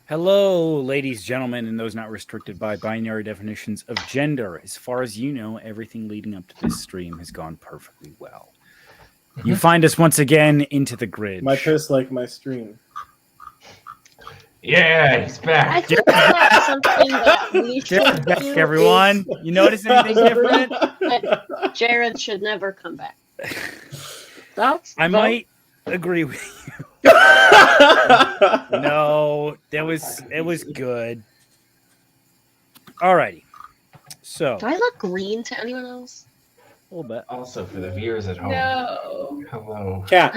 Hello, ladies, gentlemen, and those not restricted by binary definitions of gender. As far as you know, everything leading up to this stream has gone perfectly well. You find us once again into the grid. My piss like my stream. Yeah, he's back. I think that's something that we should back, do. everyone. You notice anything different? Jared should never come back. I might agree with you. No, it was good. Alrighty. So Do I look green to anyone else? a little bit. Also, for the viewers at home, No. hello. Cat.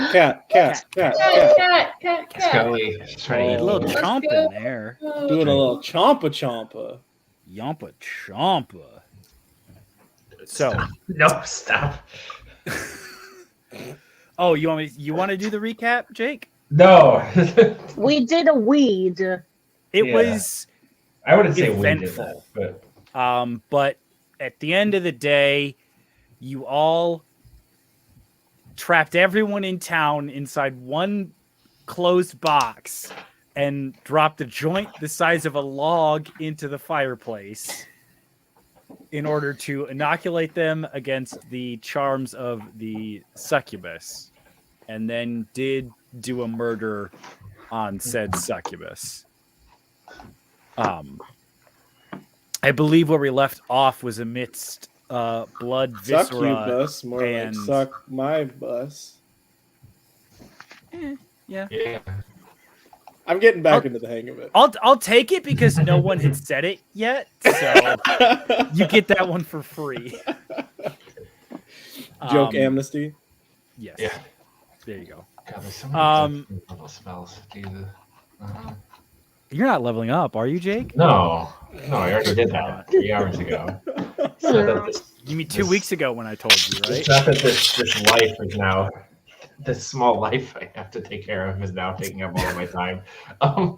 Scully. She's trying A to little eat. chomp in there. Doing a little chompa. Yompa chompa. So No, stop. oh, you want to do the recap, Jake? No. We did a weed. It Yeah. was I wouldn't say we did eventful. that, but But at the end of the day, you all trapped everyone in town inside one closed box and dropped a joint the size of a log into the fireplace in order to inoculate them against the charms of the succubus, and then did do a murder on said succubus. I believe where we left off was amidst blood, viscera, Succubus, more and like suck my bus. yeah. I'm getting back into the hang of it. I'll take it because no one had said it yet, so you get that one for free. Joke amnesty. Yes. Yeah. There you go. God, there's so many little spells. Jesus. You're not leveling up, are you, Jake? No, I already did that 3 hours ago. So that You mean 2 weeks ago when I told you, right? It's not that this life is now, this small life I have to take care of is now taking up all of my time. I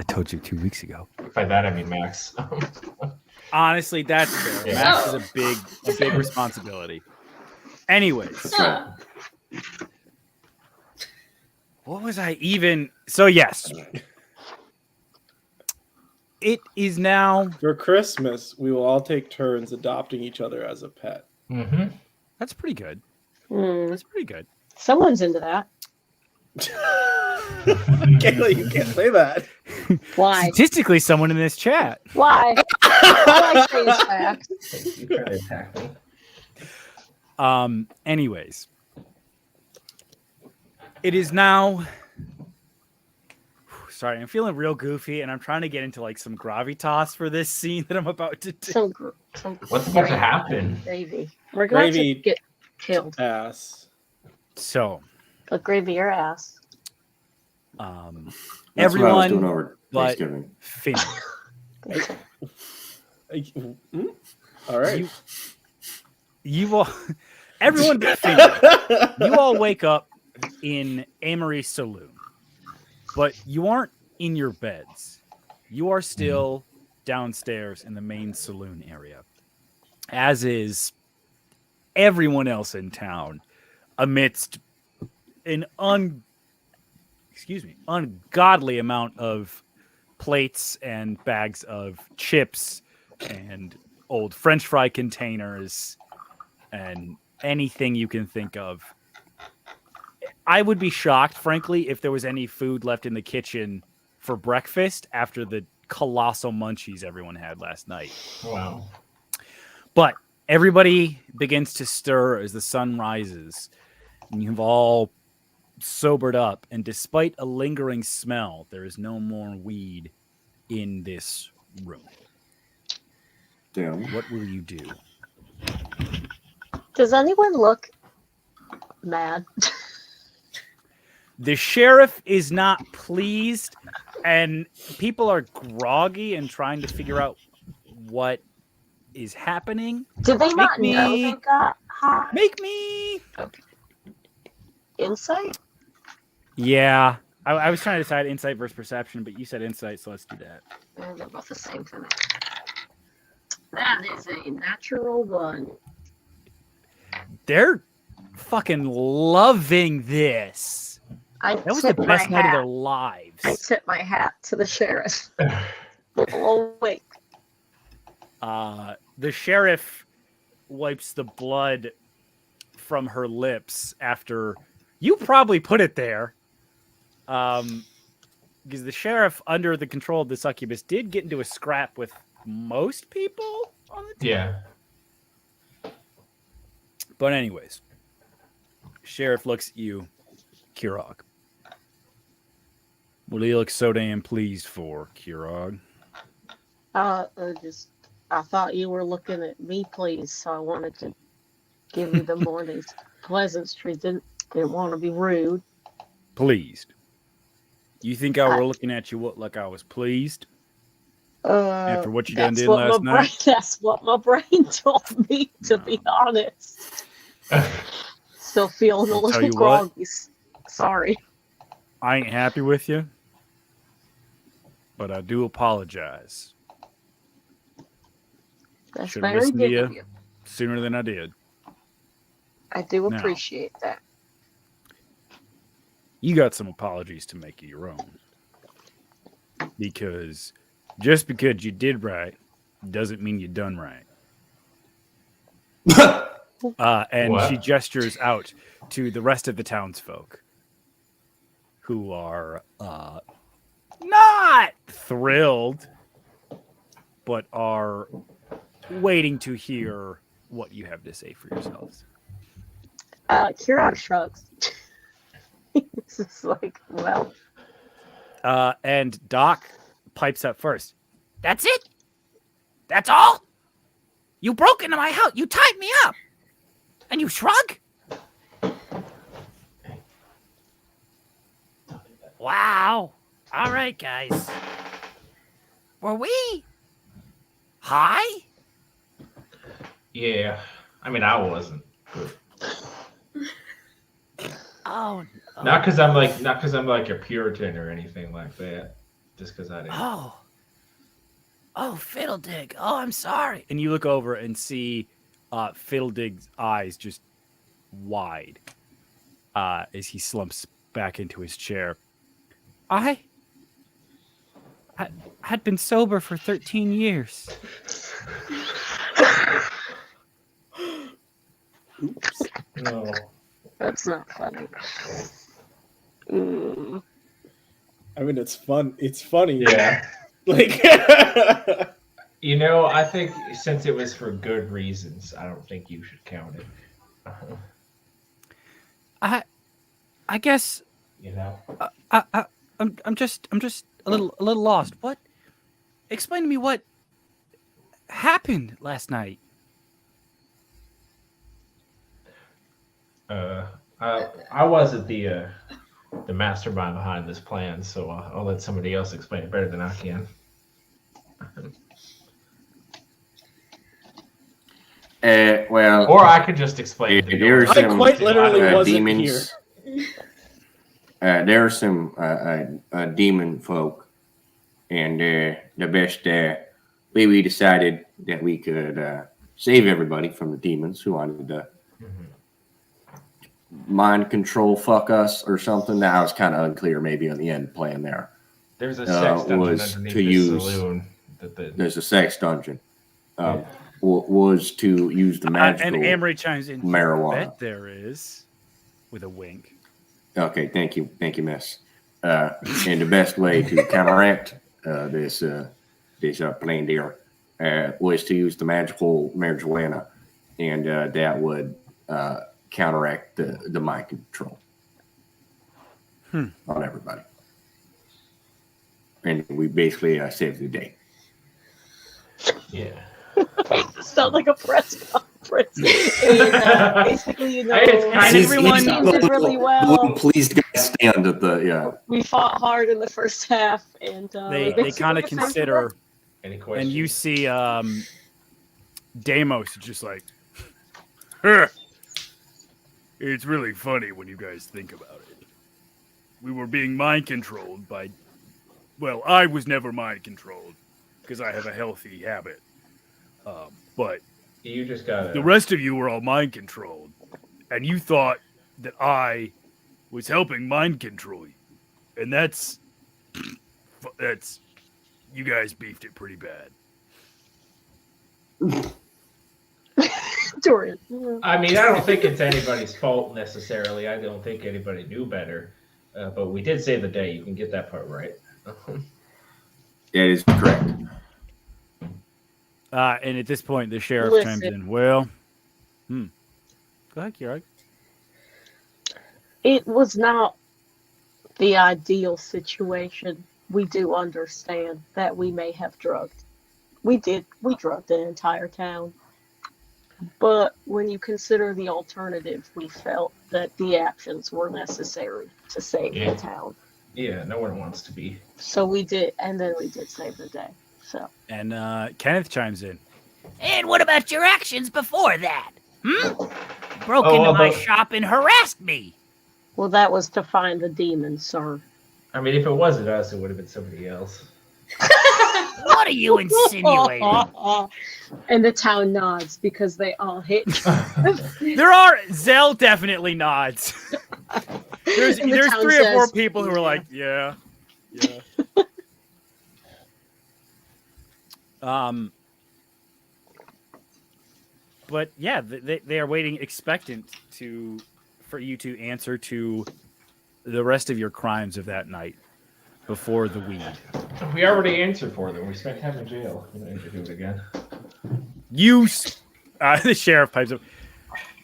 told you 2 weeks ago. By that I mean Max. Honestly, that's fair. Yeah. Max is a big responsibility. Anyways, what was I even? So yes, it is now. For Christmas, we will all take turns adopting each other as a pet. Mm-hmm. That's pretty good. Hmm. That's pretty good. Someone's into that. Kayla, you can't say that. Why? Statistically, someone in this chat. Why? All I say is facts. You try to attack me. Anyways, it is now. Sorry, I'm feeling real goofy, and I'm trying to get into like some gravitas for this scene that I'm about to do. Some What's about to happen? gravy. We're going Gravy. to get killed. Ass. So, Put gravy your ass. That's what I was doing everyone over but Thanksgiving. Finn. All right. You all, everyone but Finn. You all wake up in Amory Saloon, but you aren't in your beds. You are still downstairs in the main saloon area, as is everyone else in town, amidst an ungodly amount of plates and bags of chips and old French fry containers and anything you can think of. I would be shocked, frankly, if there was any food left in the kitchen for breakfast after the colossal munchies everyone had last night. Wow. But everybody begins to stir as the sun rises, and you've all sobered up. And despite a lingering smell, there is no more weed in this room. Damn. What will you do? Does anyone look mad? The sheriff is not pleased, and people are groggy and trying to figure out what is happening. Did they not me- know they got high? Make me. Insight? Yeah. I was trying to decide insight versus perception, but you said insight, so let's do that. They're both the same for me. That is a natural 1. They're fucking loving this. That was the best night of their I lives. tip my hat to the sheriff. Oh, wait. The sheriff wipes the blood from her lips after you probably put it there. Because the sheriff, under the control of the succubus, did get into a scrap with most people on the team. Yeah. But anyways, sheriff looks at you, Kirog. What do you look so damn pleased for, Kirog? I thought you were looking at me, please, so I wanted to give you the morning's pleasantries. Didn't want to be rude. Pleased. You think I were looking at you like I was pleased? After what you done That's did what last my night? brain- that's what my brain told me, to be honest. Still feeling a I'll tell little you what. groggy. Sorry. I ain't happy with you, but I do apologize. That's Should've very listened to good of you. you. Sooner than I did. I do Now. appreciate that. You got some apologies to make of your own. Because just because you did right doesn't mean you done right. And What? she gestures out to the rest of the townsfolk who are not thrilled, but are waiting to hear what you have to say for yourselves. Kira shrugs. It's just like, well, And Doc pipes up first. That's it? That's all? You broke into my house. You tied me up. And you shrug? Wow. All right, guys. Were we high? Yeah. I mean, I wasn't. Oh, no. Not because I'm like a Puritan or anything like that. Just because I didn't. Oh, Fiddledig. Oh, I'm sorry. And you look over and see Fiddledig's eyes just wide as he slumps back into his chair. I had been sober for 13 years. Oops. No. that's not funny. Mm. I mean, it's fun. It's funny. Yeah. Like, You know, I think since it was for good reasons, I don't think you should count it. I guess You know. I'm just a little lost. What? Explain to me what happened last night. I wasn't the mastermind behind this plan, so I'll let somebody else explain it better than I can. Well, Or I could just explain it. to you. there's I some quite literally wasn't demons. There are some demon folk, and the best way we decided that we could save everybody from the demons who wanted to mind control fuck us or something. That was kind of unclear maybe on the end plan there. There's a sex dungeon was underneath to the use- saloon. There's a sex dungeon. Was to use the And magical Amory chimes in. marijuana. Bet there is, with a wink. Okay, thank you, miss. And the best way to counteract this plain deer was to use the magical marijuana, and that would counteract the mind control on everybody. And we basically saved the day. Yeah. It sounds like a press conference. And, basically, It's kind of everyone did really well. Pleased guys stand at the We fought hard in the first half, and They kind of consider, Any questions? and you see Deimos just like, "Huh. It's really funny when you guys think about it. We were being mind controlled by, well, I was never mind controlled because I have a healthy habit. But You just got the rest of you were all mind controlled, and you thought that I was helping mind control you, and that's you guys beefed it pretty bad." Dorian. I mean, I don't think it's anybody's fault necessarily. I don't think anybody knew better. But we did save the day. You can get that part right. That is correct. And at this point, the sheriff chimes Listen. in. Well, go ahead, Kira. It was not the ideal situation. We do understand that we may have drugged. We did. We drugged an entire town. But when you consider the alternative, we felt that the actions were necessary to save Yeah. the town. Yeah, no one wants to be. So we did, and then we did save the day. So And Kenneth chimes in. And what about your actions before that? Broke Oh, into well, my but- shop and harassed me. well, that was to find the demon, sir. I mean, if it wasn't us, it would have been somebody else. What are you insinuating? And the town nods because they all hit. Zell definitely nods. There's And the town 3 or 4 says, people who are "Yeah." like, yeah. But yeah, they are waiting expectant for you to answer to the rest of your crimes of that night before the weed. We already answered for them. We spent time in jail. We don't need to do it again. The sheriff pipes up.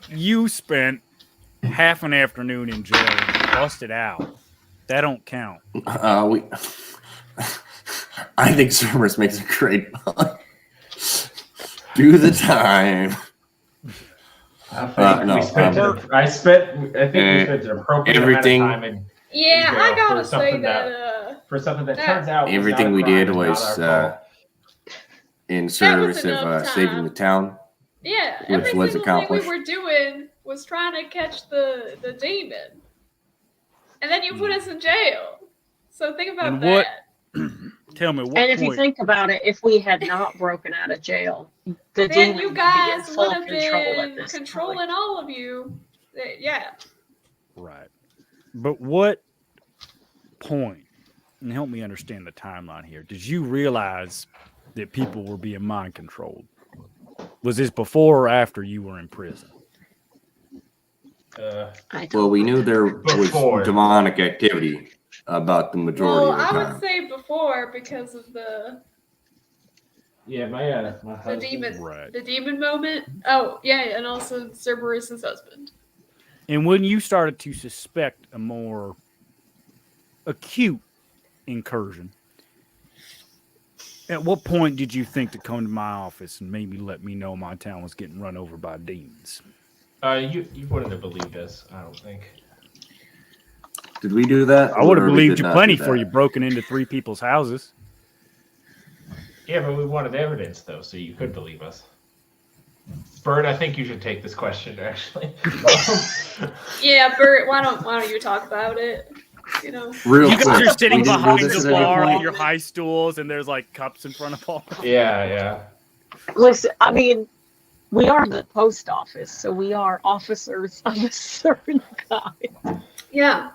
You spent half an afternoon in jail and busted out. That don't count. I think Cerberus makes a great point. Do the time. I think No, we spent. I spent an appropriate everything- amount of time in Yeah, jail I gotta for say something that. for something that That- turns out was Everything not a we crime did and not was our fault. in service of enough saving time. the town. Yeah, Which every was single accomplished. thing we were doing was trying to catch the demon, and then you put us in jail. So think about And what- that. Tell me what And if you point. think about it, if we had not broken out of jail, the Then demon you would guys be in full would have control at been this controlling point. all of you. Yeah. Right. But what point, and help me understand the timeline here, did you realize that people were being mind controlled? Was this before or after you were in prison? I don't Well, we knew there Before. was demonic activity about the majority Well, of the I time. would say before because of the Yeah, my husband. demon, Right. the demon moment. Oh yeah, and also Cerberus's husband. And when you started to suspect a more acute incursion, at what point did you think to come to my office and maybe let me know my town was getting run over by demons? You wouldn't have believed us, I don't think. Did we do that? I would have Or we believed did you not plenty do before that? you broken into 3 people's houses. Yeah, but we wanted evidence though, so you could believe us. Bird, I think you should take this question actually. Yeah, Bert, why don't you talk about it? You know. Real You guys quick, are sitting we didn't do behind this the at any bar on point. your high stools, and there's like cups in front of all. yeah. Listen, I mean, we are the post office, so we are officers of a certain kind. Yeah.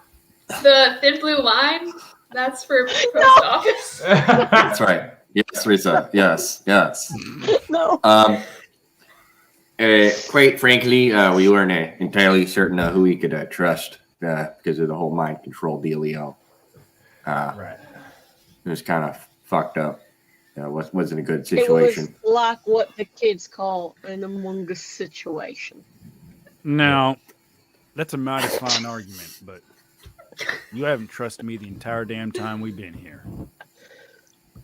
The thin blue line. That's for post office. That's right. Yes, Risa. Yes, yes. No. Quite frankly, we weren't entirely certain who we could trust because of the whole mind control dealio. Right. It was kind of fucked up. Wasn't a good It was situation. like what the kids call an Among Us situation. Now, that's a mighty fine argument, but you haven't trusted me the entire damn time we've been here.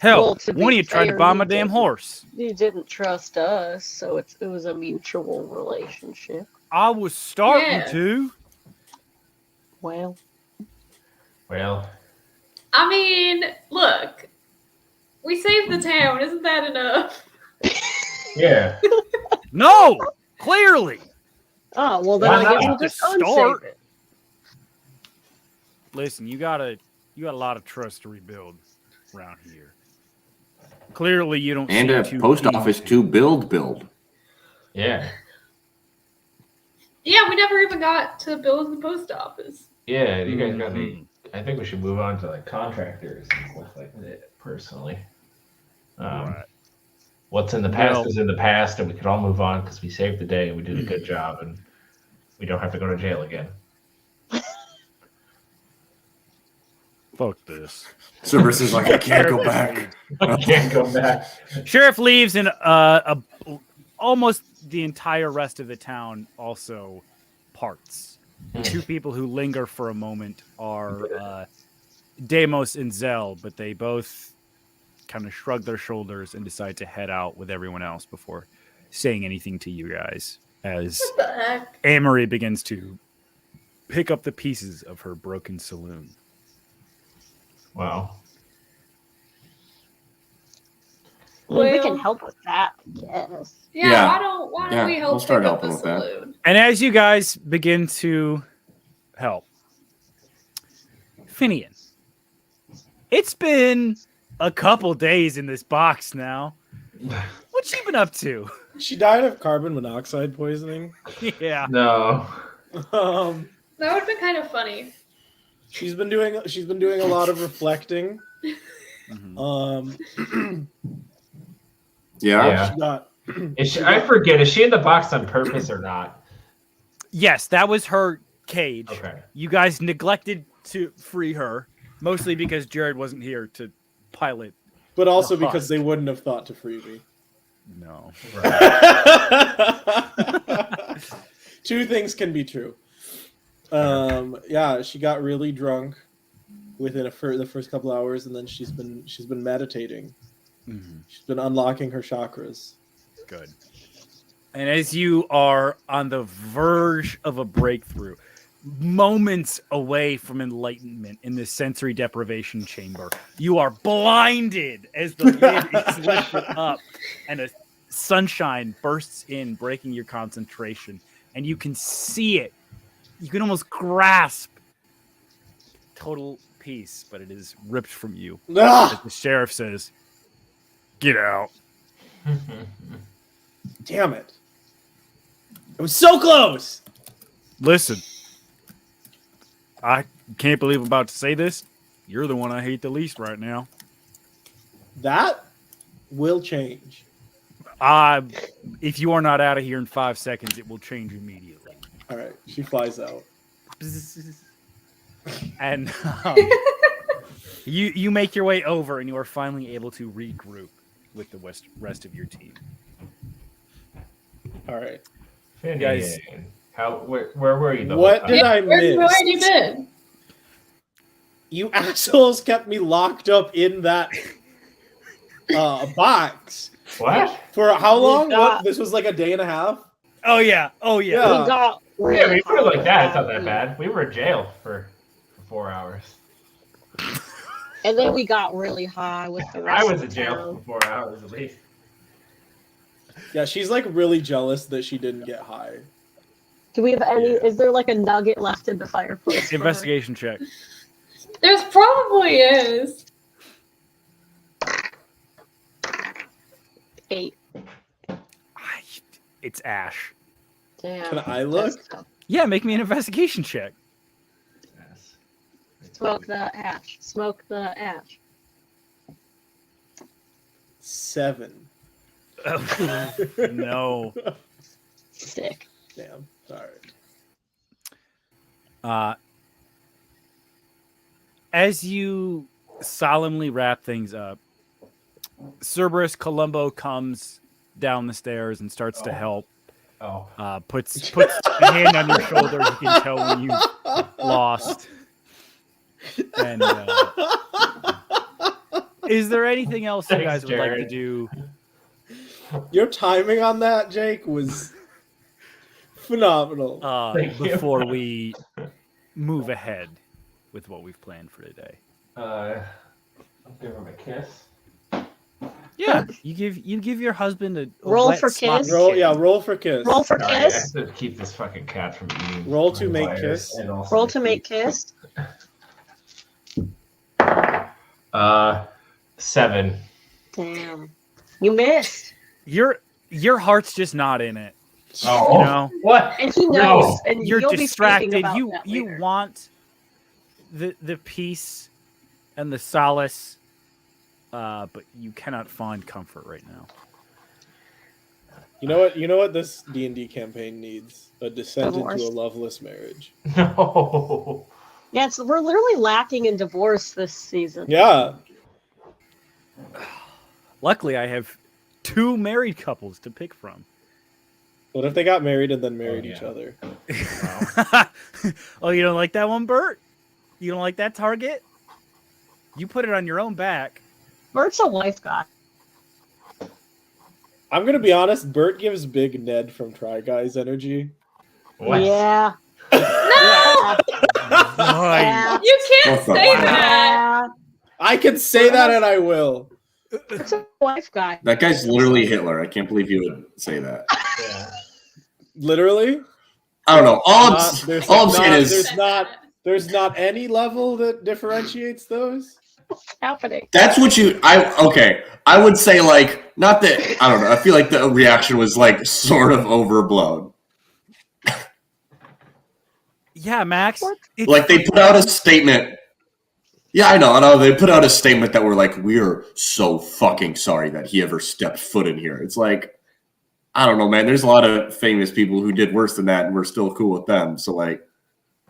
Hell, Well, to be one of you tried to fair, buy you my damn didn't. horse. You didn't trust us, so it was a mutual relationship. I was starting Yeah. to. Well, Well, I mean, look, we saved the town. Isn't that enough? yeah. No, clearly. oh well, then Why I guess not? we'll just To unsave start. it. Listen, you got a lot of trust to rebuild around here. Clearly, you don't. And seem a too post keen office to build. Yeah. Yeah, we never even got to build the post office. Yeah, you guys got Mhm. me. I think we should move on to like contractors and stuff like that. Personally, Right. what's in the past Well- is in the past, and we could all move on because we saved the day and we did a good job, and we don't have to go to jail again. Fuck this. Silvers is like, I can't go back. I can't go back. Sheriff leaves, and almost the entire rest of the town also parts. The two people who linger for a moment are Deimos and Zell, but they both kind of shrug their shoulders and decide to head out with everyone else before saying anything to you guys as What the heck? Amory begins to pick up the pieces of her broken saloon. Wow. Well, we Well- can help with that, I guess. Yeah, Yeah. why don't Yeah, we help we'll start pick up helping the with that. saloon? And as you guys begin to help, Finian, it's been a couple days in this box now. What you been up to? She died of carbon monoxide poisoning. Yeah. No. Um, That would have been kind of funny. she's been doing a lot of reflecting. Yeah. Yeah. She got Is she, I forget. Is she in the box on purpose or not? Yes, that was her cage. Okay. You guys neglected to free her, mostly because Jared wasn't here to pilot. but also The because husk. they wouldn't have thought to free me. No. Right. Two things can be true. Yeah, she got really drunk within the first couple hours, and then she's been meditating. She's been unlocking her chakras. Good. And as you are on the verge of a breakthrough, moments away from enlightenment in this sensory deprivation chamber, you are blinded as the lid is lifted up and a sunshine bursts in, breaking your concentration. And you can see it. You can almost grasp total peace, but it is ripped from you. As Ah, the sheriff says, "Get out." damn it! It was so close. Listen, I can't believe I'm about to say this. You're the one I hate the least right now. That will change. If you are not out of here in 5 seconds, it will change immediately. All right, she flies out. And you make your way over, and you are finally able to regroup with the rest of your team. All right. Guys. Where were you? The What whole did time? I Where miss? have you been? You assholes kept me locked up in that box What? for how long? got- What? This was like a day and a half. Oh yeah, oh yeah. Yeah. We got Yeah, really we put it like that. It's high not that bad. We were in jail for 4 hours. And then we got really high with the rest I was of in the jail town. for 4 hours at least. Yeah, she's like really jealous that she didn't get high. Do we have any? Yeah. Is there like a nugget left in the fireplace? for her? Investigation check. There's probably is. 8. It's Ash. Damn. Can I look? that's tough. Yeah, make me an investigation check. Yes. Right Smoke the ash. Smoke the ash. 7. No. Sick. Damn. Sorry. As you solemnly wrap things up, Cerberus Columbo comes down the stairs and starts to help. Oh. Puts a hand on your shoulder. You can tell when you've lost. And is there anything else you Thanks, guys would like to Jared. do Your timing on that, Jake, was phenomenal. Thank you. before we move ahead with what we've planned for today? I'll give him a kiss. Yeah, you give your husband a Roll wet, for sloppy kiss. Roll for kiss. Roll for Sorry, I have kiss. to keep this fucking cat from eating. Roll to my make wires kiss. and also Roll to make kiss. 7. Damn. You missed. Your heart's just not in it. Oh, You know, what? And he No. knows. And you're you'll be distracted. speaking about You that you later. want the peace and the solace, but you cannot find comfort right now. You know what this D&D campaign needs? A descent Divorce. into a loveless marriage. No. Yeah, we're literally lacking in divorce this season. Yeah. Luckily, I have 2 married couples to pick from. What if they got married and then married yeah. each other? Oh, you don't like that one, Bert? You don't like that target? You put it on your own back. Bert's a wife guy. I'm gonna be honest. Bert gives Big Ned from Try Guys energy. What? Yeah. No! Right. You can't What the say fuck? that! I can say that, and I will. Bert's a wife guy. That guy's literally Hitler. I can't believe you would say that. Yeah. Literally. I don't know. All There's I'm not- saying is There's not any level that differentiates those. What's happening? that's what I would say, like, not that, I don't know. I feel like the reaction was like sort of overblown. Yeah, Max. What? It's Like they put out a statement. Yeah, I know. They put out a statement that were like, "We're so fucking sorry that he ever stepped foot in here." It's like, I don't know, man. There's a lot of famous people who did worse than that, and we're still cool with them. So, like,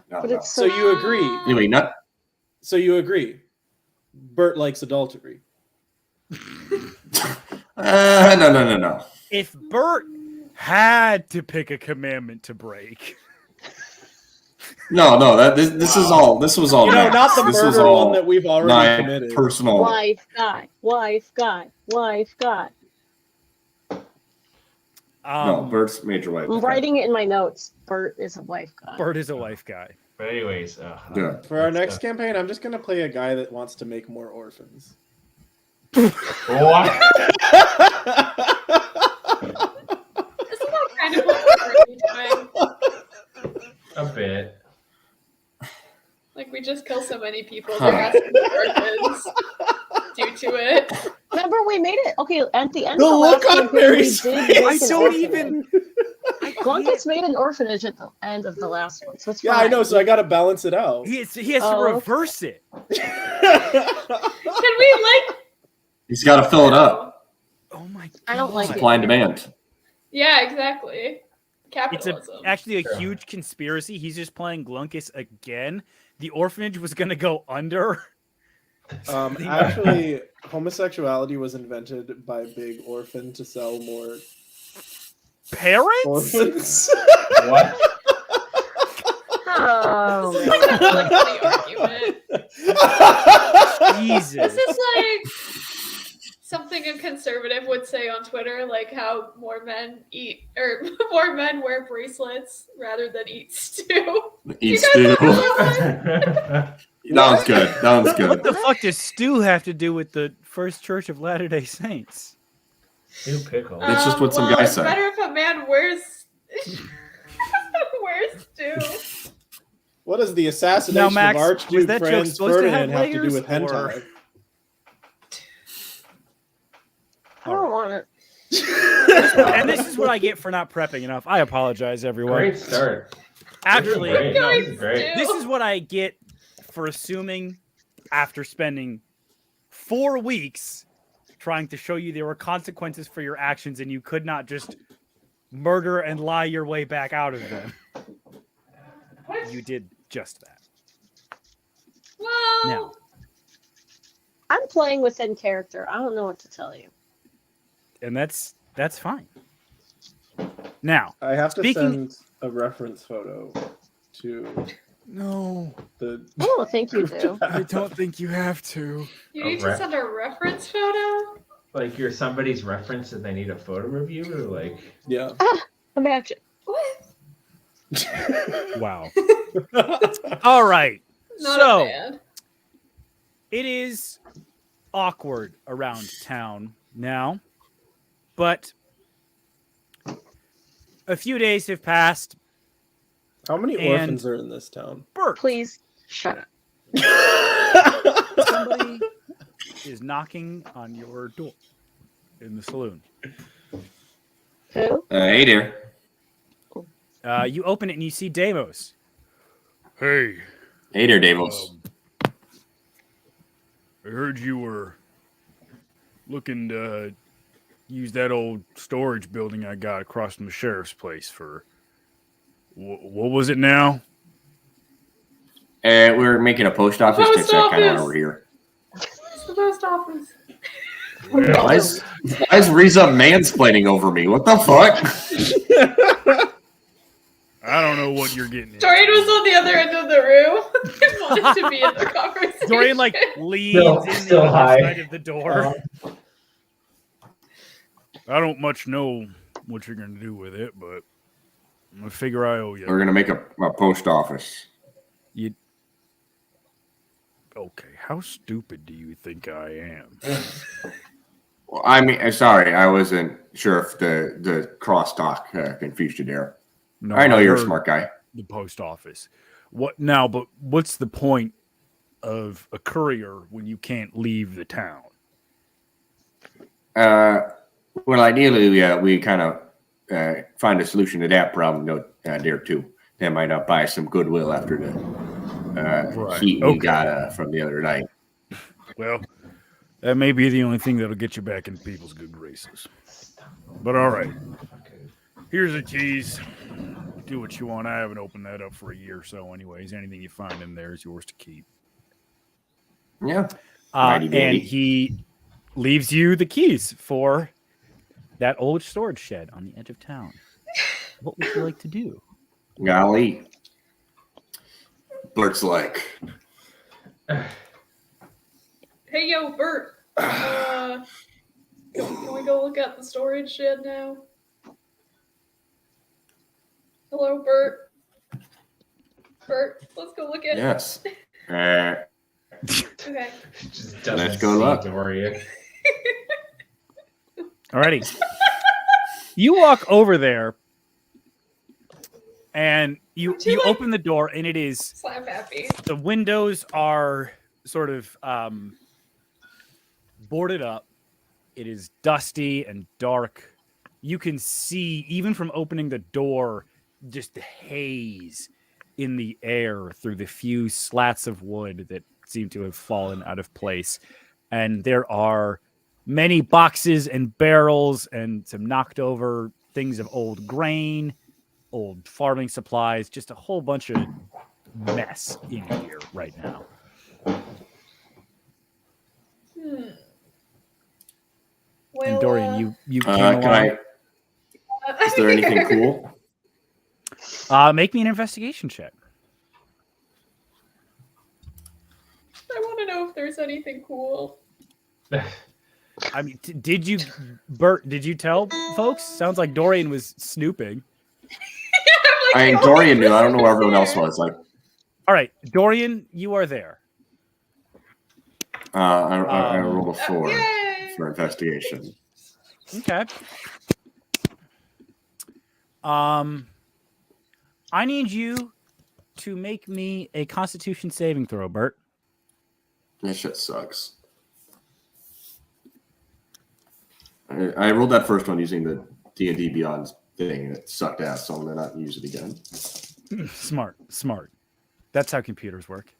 I don't But know. it's So you agree? Anyway, not. So you agree? Bert likes adultery. No. if Bert had to pick a commandment to break. No. This is all. This was all. You know, Max. not the This was murder all one that we've already my committed. personal. wife guy. Wife guy. Wife guy. No, Bert's major wife. I'm writing it in my notes. Bert is a wife guy. Bert is a wife guy. But anyways, Yeah. For our next campaign, I'm just gonna play a guy that wants to make more orphans. what? Isn't that kind of what we're already doing? A bit. Like, we just kill so many people, Huh. there has to be orphans due to it. Remember, we made it. Okay, at the end The of the look last on campaign, Mary's we did face. make I an don't orphanage. even. Glunkus made an orphanage at the end of the last one, so it's Yeah, fine. I know. So I gotta balance it out. He has to Oh, okay. reverse it. Can we, like... He's got to fill it up. Oh my god. I don't like it. Supply and demand. Yeah, exactly. It's Capitalism. actually a Yeah. huge conspiracy. He's just playing Glunkus again. The orphanage was going to go under. Actually, homosexuality was invented by Big Orphan to sell more Parents? orphans. What? Oh, This is man. like a really funny argument. Jesus. This is like something a conservative would say on Twitter, like how more men eat or more men wear bracelets rather than eat stew. Eat guys stew. What? That was good. That was What good. the fuck does stew have to do with the First Church of Latter-day Saints? Two pickles. It's just what some guy it's said. better if a man wears wears stew. What does the assassination Max, of was Archduke that joke Franz supposed to have Ferdinand have to do layers, with hentai? or- I don't want it. And this is what I get for not prepping enough. I apologize, everyone. Great start. Actually, Great. no, This is great. this is what I get for assuming after spending 4 weeks trying to show you there were consequences for your actions and you could not just murder and lie your way back out of them. You did just that. Well, Now, I'm playing within character. I don't know what to tell you. and that's fine. Now, I have to Speaking- send a reference photo to no, the. I don't think you do. I don't think you have to. you Oh, need to right. send a reference photo. Like you're somebody's reference and they need a photo review, or like Yeah. Imagine. What? Wow. All right. Not So- a fan. It is awkward around town now, but a few days have passed. How many And- orphans are in this town? Bert, Please shut up. somebody is knocking on your door in the saloon. Who? Hey there. You open it and you see Deimos. Hey, Hey there, Davos. I heard you were looking to use that old storage building I got across from the sheriff's place for. What was it now? We're making a post office. Post That's kind of office. over here. It's the post office. Why is Reza mansplaining over me? What the fuck? I don't know what you're getting at. Dorian was on the other end of the room. He wanted to be in the conversation. Dorian like leans Still- in the still other high. side of the door. I don't much know what you're gonna do with it, but I'm gonna figure I owe you. We're gonna make a post office. Okay, how stupid do you think I am? Well, I mean, sorry, I wasn't sure if the crosstalk confused you there. No, I know you're a heard smart guy. The post office. What now? But what's the point of a courier when you can't leave the town? Well, ideally, we kind of find a solution to that problem there too. That might not buy some goodwill after the Right. heat we Okay. got from the other night. Well, that may be the only thing that'll get you back in people's good graces. But all right, here's the keys. Do what you want. I haven't opened that up for a year or so, anyways. Anything you find in there is yours to keep. Yeah. Mighty And dandy. he leaves you the keys for that old storage shed on the edge of town. What would you like to do? Golly. Bert's like, Hey, yo, Bert. Can we go look at the storage shed now? Hello, Bert. Bert, let's go look at. yes. Okay. just doesn't Let's go see look. Dorian. Alrighty. You walk over there and you Would you like- open the door and it is Slap happy. the windows are sort of boarded up. It is dusty and dark. You can see, even from opening the door, just the haze in the air through the few slats of wood that seem to have fallen out of place. And there are many boxes and barrels and some knocked over things of old grain, old farming supplies, just a whole bunch of mess in here right now. Well, And Dorian, you came Can along. I? Is there anything cool? Make me an investigation check. I want to know if there's anything cool. I mean, did you, Bert? Did you tell folks? Sounds like Dorian was snooping. I'm I mean, the only Dorian knew. I don't know where person everyone else here. was. Like, All right, Dorian, you are there. I rolled a 4 Yay! for investigation. Okay. I need you to make me a Constitution saving throw, Bert. That shit sucks. I rolled that first one using the D&D Beyond thing, and it sucked ass, so I'm gonna not use it again. Smart. That's how computers work.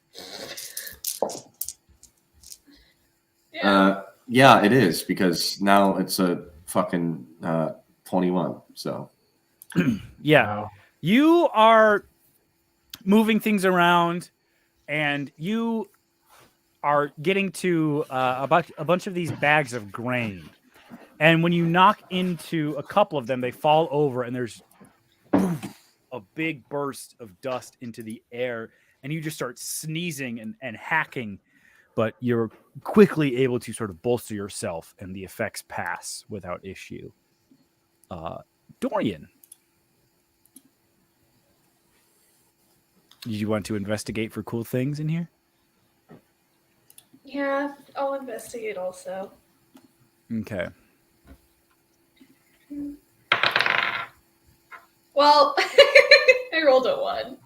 Yeah, it is because now it's a fucking 21. So Yeah. Wow. You are moving things around, and you are getting to a bunch of these bags of grain. And when you knock into a couple of them, they fall over, and there's a big burst of dust into the air, and you just start sneezing and hacking, but you're quickly able to sort of bolster yourself, and the effects pass without issue. Dorian, did you want to investigate for cool things in here? Yeah, I'll investigate also. Okay. Well, I rolled a 1.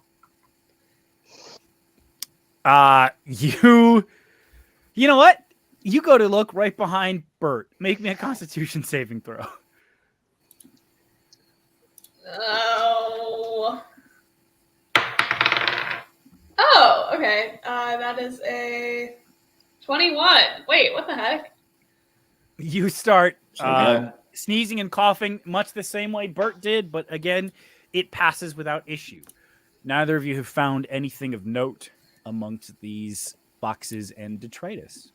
You know what? You go to look right behind Bert. Make me a Constitution saving throw. Oh. Oh, okay. That is a 21. Wait, what the heck? You start Okay. sneezing and coughing much the same way Bert did, but again, it passes without issue. Neither of you have found anything of note amongst these boxes and detritus.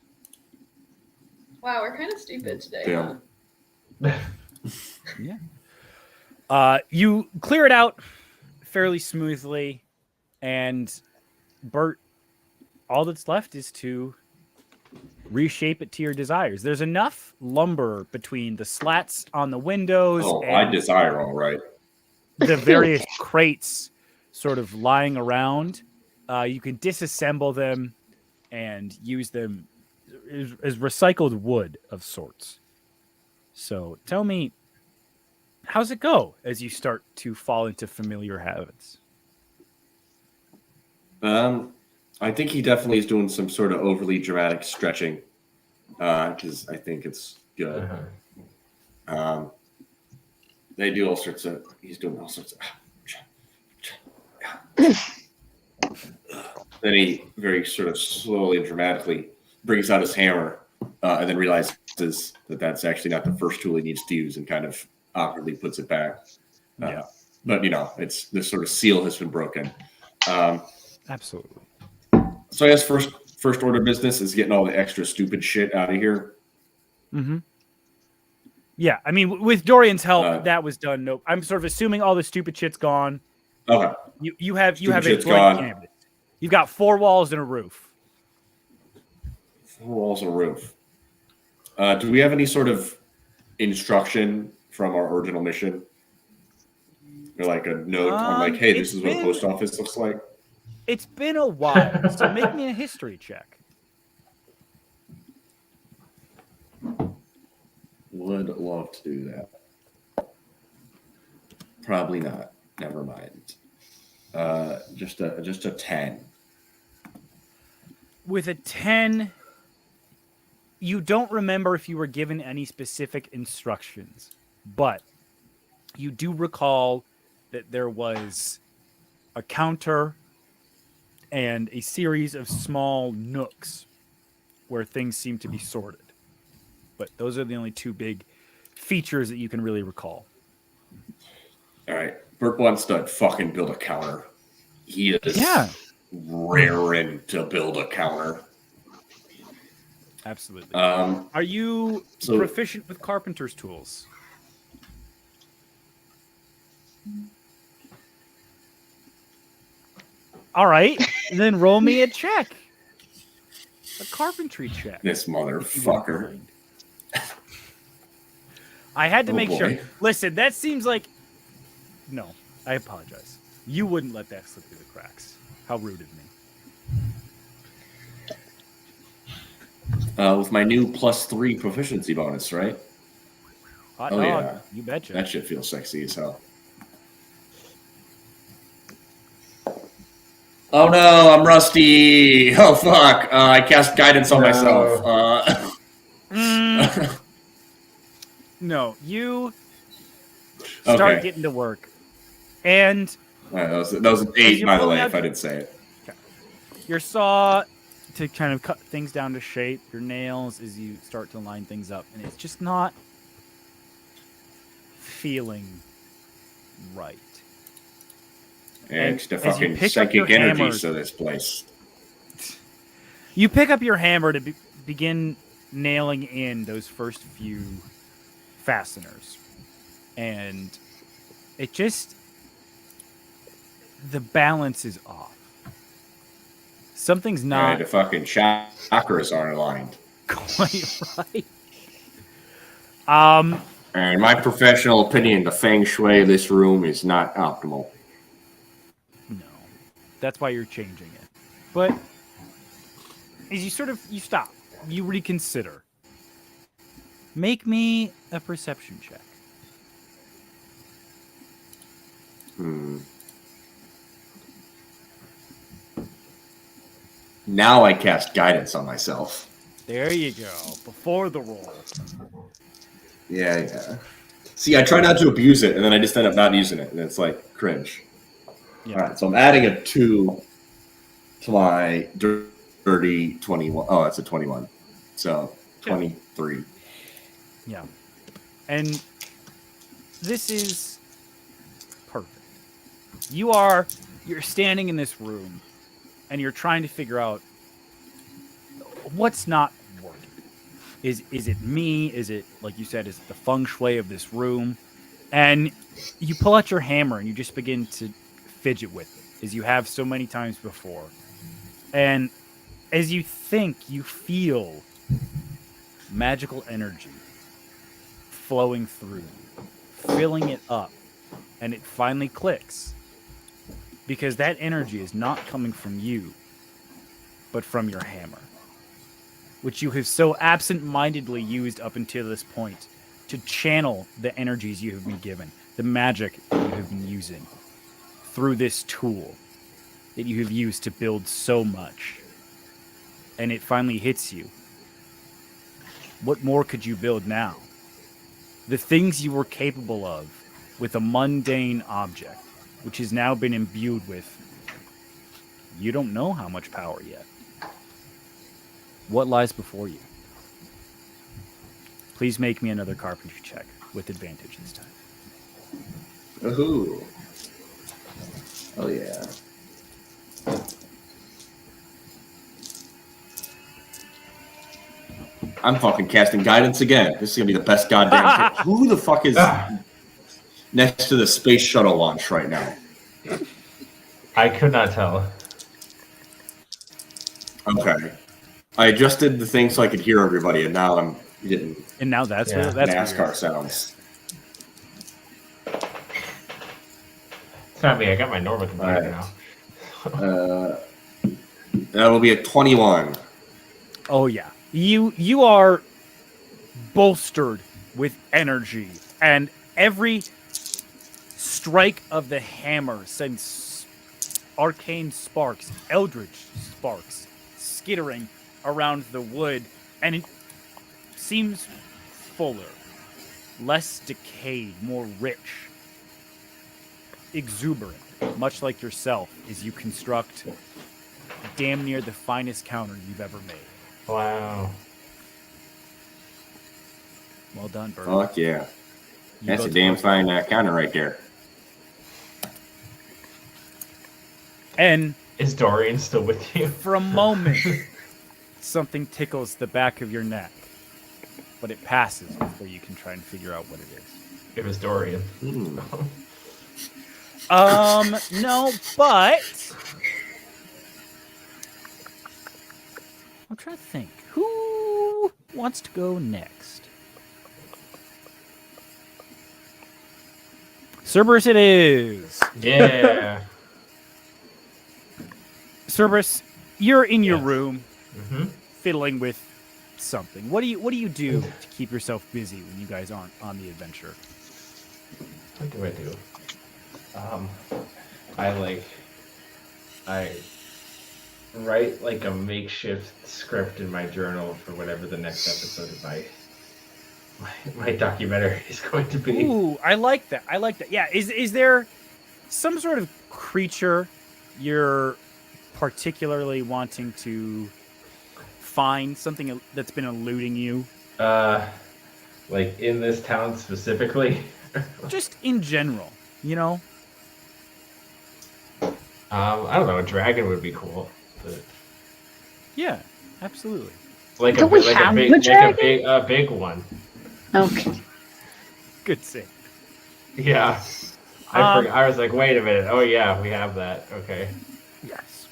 Wow, we're kind of stupid today. Damn. Yeah. You clear it out fairly smoothly, and Bert, all that's left is to reshape it to your desires. There's enough lumber between the slats on the windows and desire all right. the various crates sort of lying around. You can disassemble them and use them as recycled wood of sorts. So tell me, how's it go as you start to fall into familiar habits? I think he definitely is doing some sort of overly dramatic stretching, because I think it's good. They do all sorts of. He's doing all sorts of. Then he very sort of slowly and dramatically brings out his hammer, and then realizes that that's actually not the first tool he needs to use, and kind of awkwardly puts it back. Yeah. But it's this sort of seal has been broken. Absolutely. So I guess first order business is getting all the extra stupid shit out of here. Mm-hmm. Yeah, I mean, with Dorian's help, Uh, that was done. No, I'm sort of assuming all the stupid shit's gone. Okay. You have Stupid a shit's blank gone. canvas. You've got 4 walls and a roof. 4 walls and a roof. Do we have any sort of instruction from our original mission? Or like a note on like, hey, this it's is what a been- post office looks like? It's been a while, so make me a history check. Would love to do that. Probably not. Never mind. Just a 10. With a 10, you don't remember if you were given any specific instructions, but you do recall that there was a counter and a series of small nooks where things seem to be sorted. But those are the only 2 big features that you can really recall. All right. Bert wants to fucking build a counter. He is raring to build a counter. Absolutely. Um, Are you so- proficient with carpenter's tools? All right, then roll me a check. A carpentry check. this if you wouldn't motherfucker. mind. I had to Oh, make sure. boy. Listen, that seems like. No, I apologize. You wouldn't let that slip through the cracks. How rude of me. With my new +3 proficiency bonus, right? Hot Oh, dog. yeah. You betcha. That shit feels sexy as hell. Oh no, I'm rusty. Oh fuck. I cast guidance on No. myself. No, you start Okay. getting to work. And That was an 8, you're by the pulling way, out- if I didn't say it. your saw to kind of cut things down to shape, your nails, as you start to line things up, and it's just not feeling right. It's the as you fucking pick up your psychic energies hammers- of this place. You pick up your hammer to begin nailing in those first few fasteners, and it just, the balance is off. Something's Yeah, not the fucking chakras aren't aligned. quite right. And in my professional opinion, the feng shui of this room is not optimal. No, that's why you're changing it. But as you stop, you reconsider. Make me a perception check. Now I cast guidance on myself. There you go. Before the roll. Yeah. See, I try not to abuse it, and then I just end up not using it, and it's like cringe. Yeah. All right, so I'm adding a 2 to my dirty 21. Oh, that's a 21. So 23. Yeah. And this is perfect. You're standing in this room and you're trying to figure out what's not working. Is it me? Is it, like you said, is it the feng shui of this room? And you pull out your hammer and you just begin to fidget with it, as you have so many times before. And as you think, you feel magical energy flowing through you, filling it up, and it finally clicks. Because that energy is not coming from you, but from your hammer, which you have so absent-mindedly used up until this point to channel the energies you have been given, the magic that you have been using through this tool that you have used to build so much. And it finally hits you. What more could you build now? The things you were capable of with a mundane object, which has now been imbued with, you don't know how much power yet. What lies before you? Please make me another carpentry check with advantage this time. Ooh. Oh, yeah. I'm fucking casting guidance again. This is gonna be the best goddamn thing. Who the fuck is next to the space shuttle launch right now? I could not tell. Okay. I adjusted the thing so I could hear everybody, and now I'm getting And now that's Yeah. that's NASCAR weird. sounds. It's not me. I got my normal computer Alright. now. That will be a 21. Oh yeah. You are bolstered with energy, and every strike of the hammer sends arcane sparks, eldritch sparks, skittering around the wood, and it seems fuller, less decayed, more rich, exuberant, much like yourself as you construct damn near the finest counter you've ever made. Wow. Well done, Bert. Fuck yeah. You That's a both damn both- fine counter right there. And Is Dorian still with you? for a moment, something tickles the back of your neck, but it passes before you can try and figure out what it is. It was Dorian. Hmm. No, but I'm trying to think. Who wants to go next? Cerberus it is. Yeah. Cerberus, you're in your Yes. room hmm fiddling with something. What do you do to keep yourself busy when you guys aren't on the adventure? What do I do? I write like a makeshift script in my journal for whatever the next episode of my documentary is going to be. Ooh, I like that. I like that. Yeah, is there some sort of creature you're particularly wanting to find something that's been eluding you, Like in this town specifically. just in general, you know? I don't know. A dragon would be cool. But Yeah, absolutely. like Do we have the dragon? a big one. Okay. Good save. Yeah. I was like, wait a minute. Oh yeah, we have that. Okay. Yes.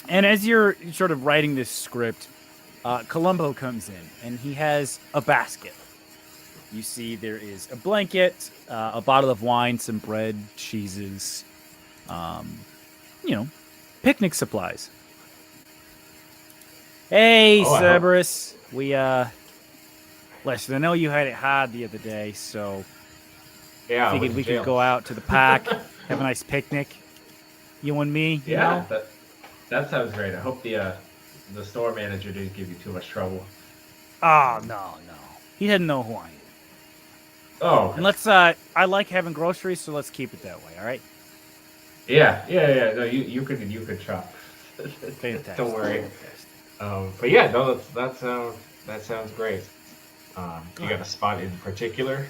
And as you're sort of writing this script, Columbo comes in, and he has a basket. You see there is a blanket, a bottle of wine, some bread, cheeses, picnic supplies. Hey, Oh, I hope- Cerberus. Listen, I know you had it hard the other day, so Yeah. figured we could go out to the park, have a nice picnic. You and me, you Yeah, know? that sounds great. I hope the store manager didn't give you too much trouble. Oh, no. He didn't know who I am. Oh, And let's, I like having groceries, so let's keep it that way, all right? yeah. No, you could shop. Fantastic. Don't worry. But yeah, no, that sounds great. You got a spot in particular?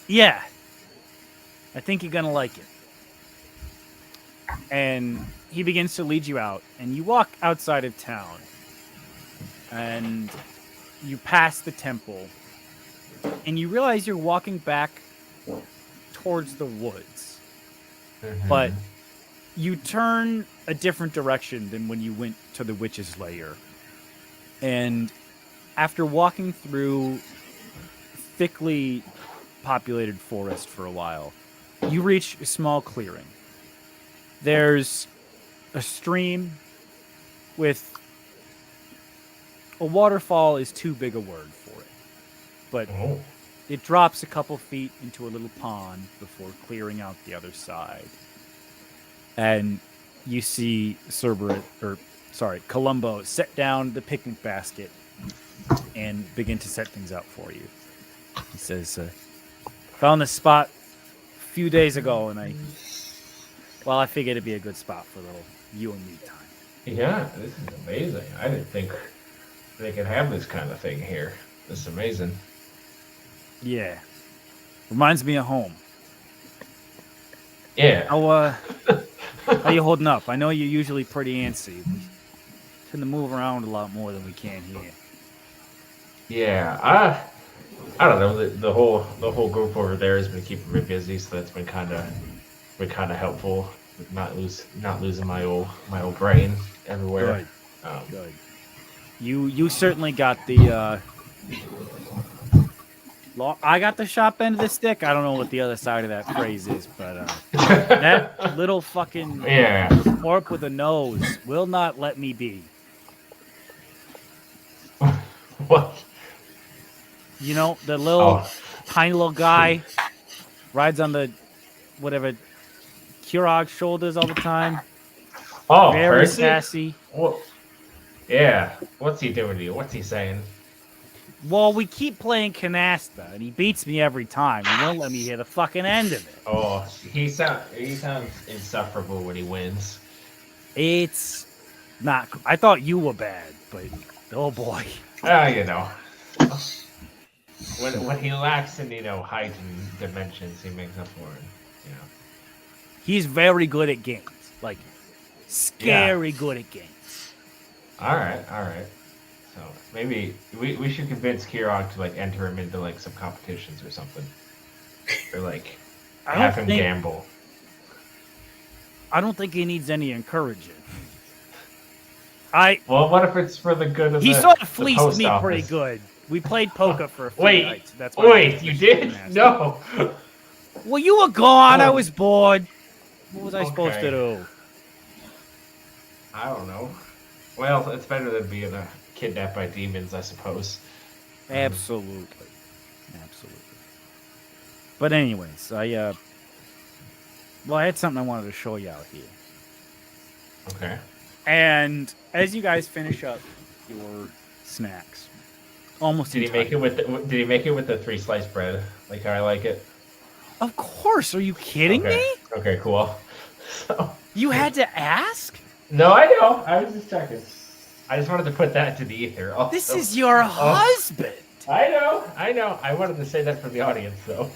Yeah. I think you're going to like it. And he begins to lead you out, and you walk outside of town, and you pass the temple, and you realize you're walking back towards the woods. But you turn a different direction than when you went to the witch's lair. And after walking through thickly populated forest for a while, you reach a small clearing. There's a stream with a waterfall is too big a word for it. But Oh. it drops a couple feet into a little pond before clearing out the other side. And you see Columbo set down the picnic basket and begin to set things up for you. He says, found this spot a few days ago, and I figured it'd be a good spot for a little you and me time. Yeah, this is amazing. I didn't think they could have this kind of thing here. This is amazing. Yeah. Reminds me of home. Yeah. How you holding up? I know you're usually pretty antsy. We tend to move around a lot more than we can here. Yeah. I don't know. The whole group over there has been keeping me busy, so that's been kind of helpful. With not losing my old brain everywhere. Good. Good. You certainly got the I got the sharp end of the stick. I don't know what the other side of that phrase is, but that little fucking orc with a nose will not let me be. What? You know, the little tiny little guy rides on the whatever Kurog's shoulders all the time. Oh, very Percy? sassy. Well, yeah. What's he doing to you? What's he saying? Well, we keep playing canasta, and he beats me every time. He won't let me hear the fucking end of it. Oh, he sounds insufferable when he wins. It's not. I thought you were bad, but oh boy. You know. When he lacks in, height and dimensions, he makes up for it. You know. He's very good at games. Like, scary good at games. All right. So maybe we should convince Kirog to enter him into some competitions or something, or have him gamble. I don't think he needs any encouraging. Well, what if it's for the good of he the sort of the fleeced post me office? pretty good. We played poker for a few Wait, nights. That's why wait, you did? No. Well, you were gone. I Oh. was bored. What was I supposed to Okay. do? I don't know. Well, it's better than being kidnapped by demons, I suppose. Absolutely. But anyways, I had something I wanted to show you out here. Okay. And as you guys finish up your snacks, almost Did he make it with the 3 sliced bread like how I like it? Of course. Are you kidding me? Okay, cool. So, You had to ask? No, I know. I was just checking. I just wanted to put that to the ether. Also. This is your husband. I know. I wanted to say that for the audience, though.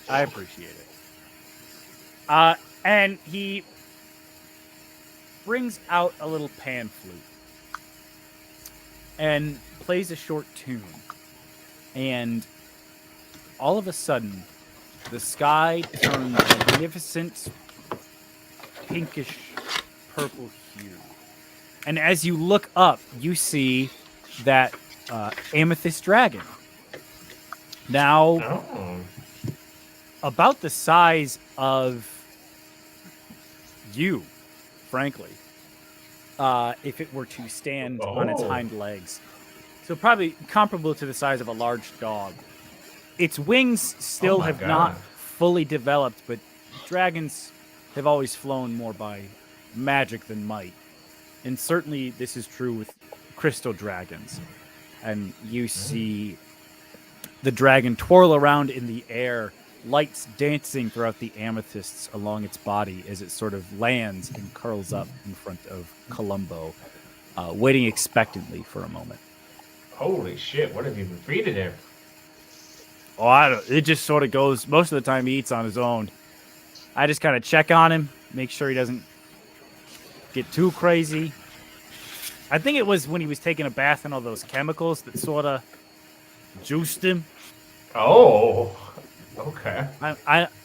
I appreciate it. And he brings out a little pan flute and plays a short tune. And all of a sudden, the sky turns a magnificent pinkish purple hue. And as you look up, you see that amethyst dragon. Now, Oh. about the size of you, frankly, if it were to stand on its Oh. hind legs. So probably comparable to the size of a large dog. Its wings still Oh my have God. not fully developed, but dragons have always flown more by magic than might. And certainly this is true with crystal dragons. And you see the dragon twirl around in the air, lights dancing throughout the amethysts along its body as it sort of lands and curls up in front of Columbo, waiting expectantly for a moment. Holy shit! What have you been feeding him? Oh, I don't. It just sort of goes. Most of the time, he eats on his own. I just kind of check on him, make sure he doesn't get too crazy. I think it was when he was taking a bath and all those chemicals that sort of juiced him. Oh. Okay.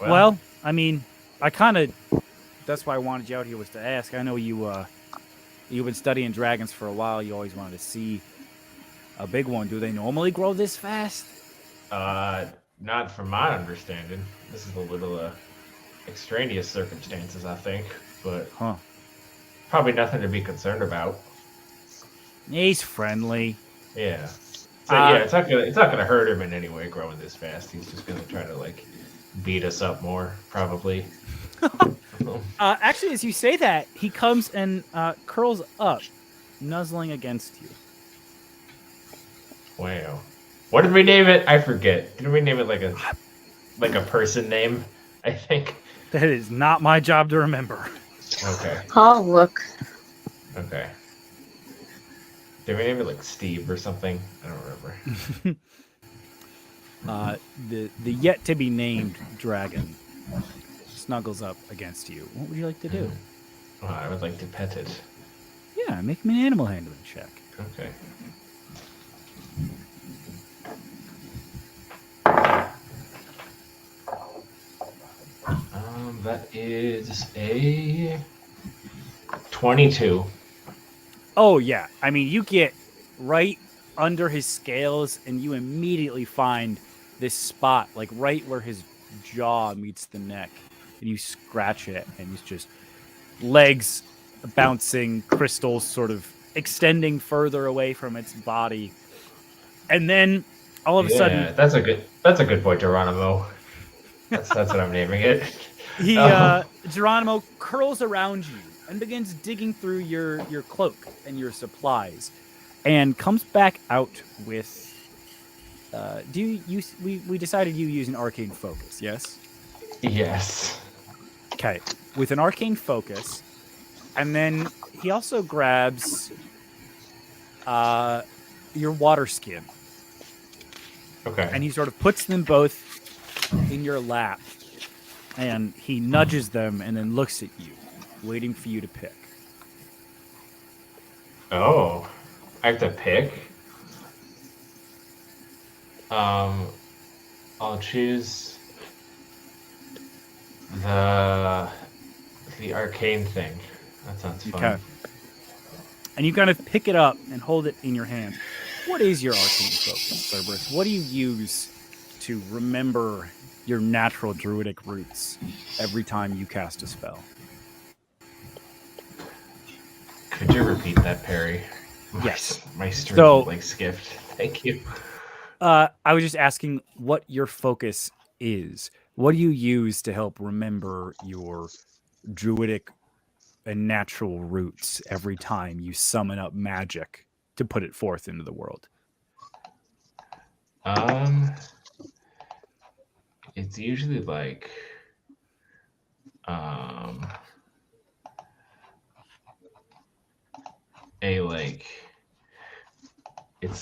Well, I mean, I kind of. That's why I wanted you out here was to ask. I know you've been studying dragons for a while. You always wanted to see a big one. Do they normally grow this fast? Not from my understanding. This is a little extraneous circumstances, I think, but Huh. probably nothing to be concerned about. He's friendly. Yeah. So yeah, it's not gonna hurt him in any way growing this fast. He's just gonna try to like beat us up more, probably. Actually, as you say that, he comes and curls up, nuzzling against you. Wow. What did we name it? I forget. Did we name it like a person name? I think. That is not my job to remember. Okay. Oh, look. Okay. Did we name it like Steve or something? I don't remember. The yet to be named dragon snuggles up against you. What would you like to do? Well, I would like to pet it. Yeah, make me an animal handling check. Okay. That is a 22. Oh yeah, I mean you get right under his scales and you immediately find this spot, like right where his jaw meets the neck, and you scratch it, and it's just legs bouncing, crystals sort of extending further away from its body, and then all of a sudden, that's a good point, Geronimo. That's what I'm naming it. he Geronimo curls around you and begins digging through your cloak and your supplies, and comes back out with. Do you use? We decided you use an arcane focus, yes? Yes. Okay, with an arcane focus, and then he also grabs your water skin, Okay. and he sort of puts them both in your lap, and he nudges them and then looks at you, waiting for you to pick. Oh, I have to pick. I'll choose the arcane thing. That sounds fun. Okay. And you kind of pick it up and hold it in your hand. What is your arcane focus, Cerberus? What do you use to remember your natural druidic roots every time you cast a spell? Could you repeat that, Perry? Yes. My stream So- like skipped. Thank you. I was just asking what your focus is. What do you use to help remember your druidic and natural roots every time you summon up magic to put it forth into the world? It's usually like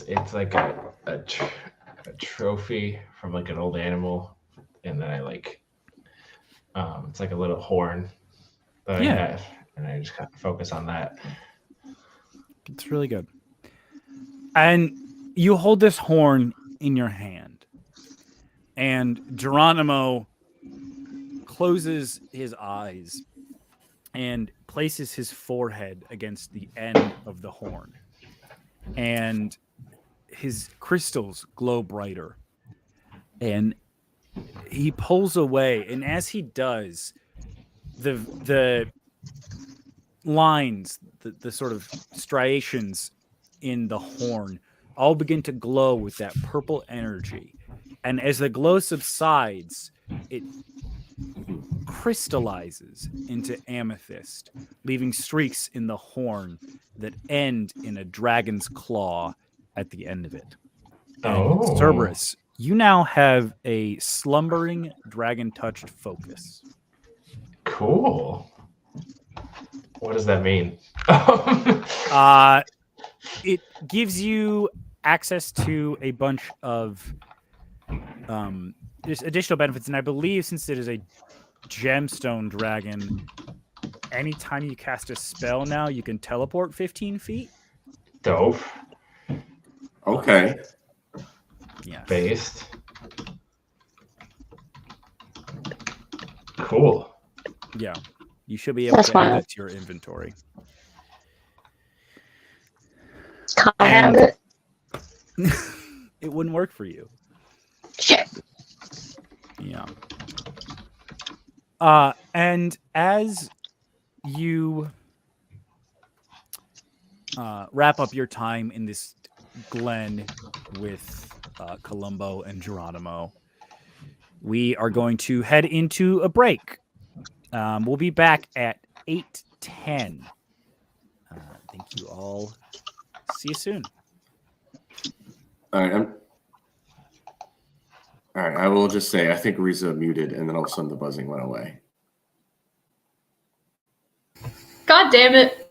it's like a trophy from like an old animal, and then I like it's like a little horn that Yeah. I have, and I just kind of focus on that. It's really good. And you hold this horn in your hand, and Geronimo closes his eyes and places his forehead against the end of the horn. And his crystals glow brighter. And he pulls away, and as he does, the lines, the sort of striations in the horn all begin to glow with that purple energy. And as the glow subsides, it crystallizes into amethyst, leaving streaks in the horn that end in a dragon's claw at the end of it. And Oh. Cerberus, you now have a slumbering dragon-touched focus. Cool. What does that mean? It gives you access to a bunch of just additional benefits, and I believe since it is a gemstone dragon, anytime you cast a spell now, you can teleport 15 feet. Dope. Okay. Yeah. Based. Cool. Yeah. You should be able That's to add fine. that to your inventory. Can I have it? It wouldn't work for you. Shit. Yeah. And as you wrap up your time in this glen with Columbo and Geronimo, we are going to head into a break. We'll be back at 8:10. Thank you all. See you soon. All right. All right. I will just say I think Riza muted, and then all of a sudden the buzzing went away. God damn it.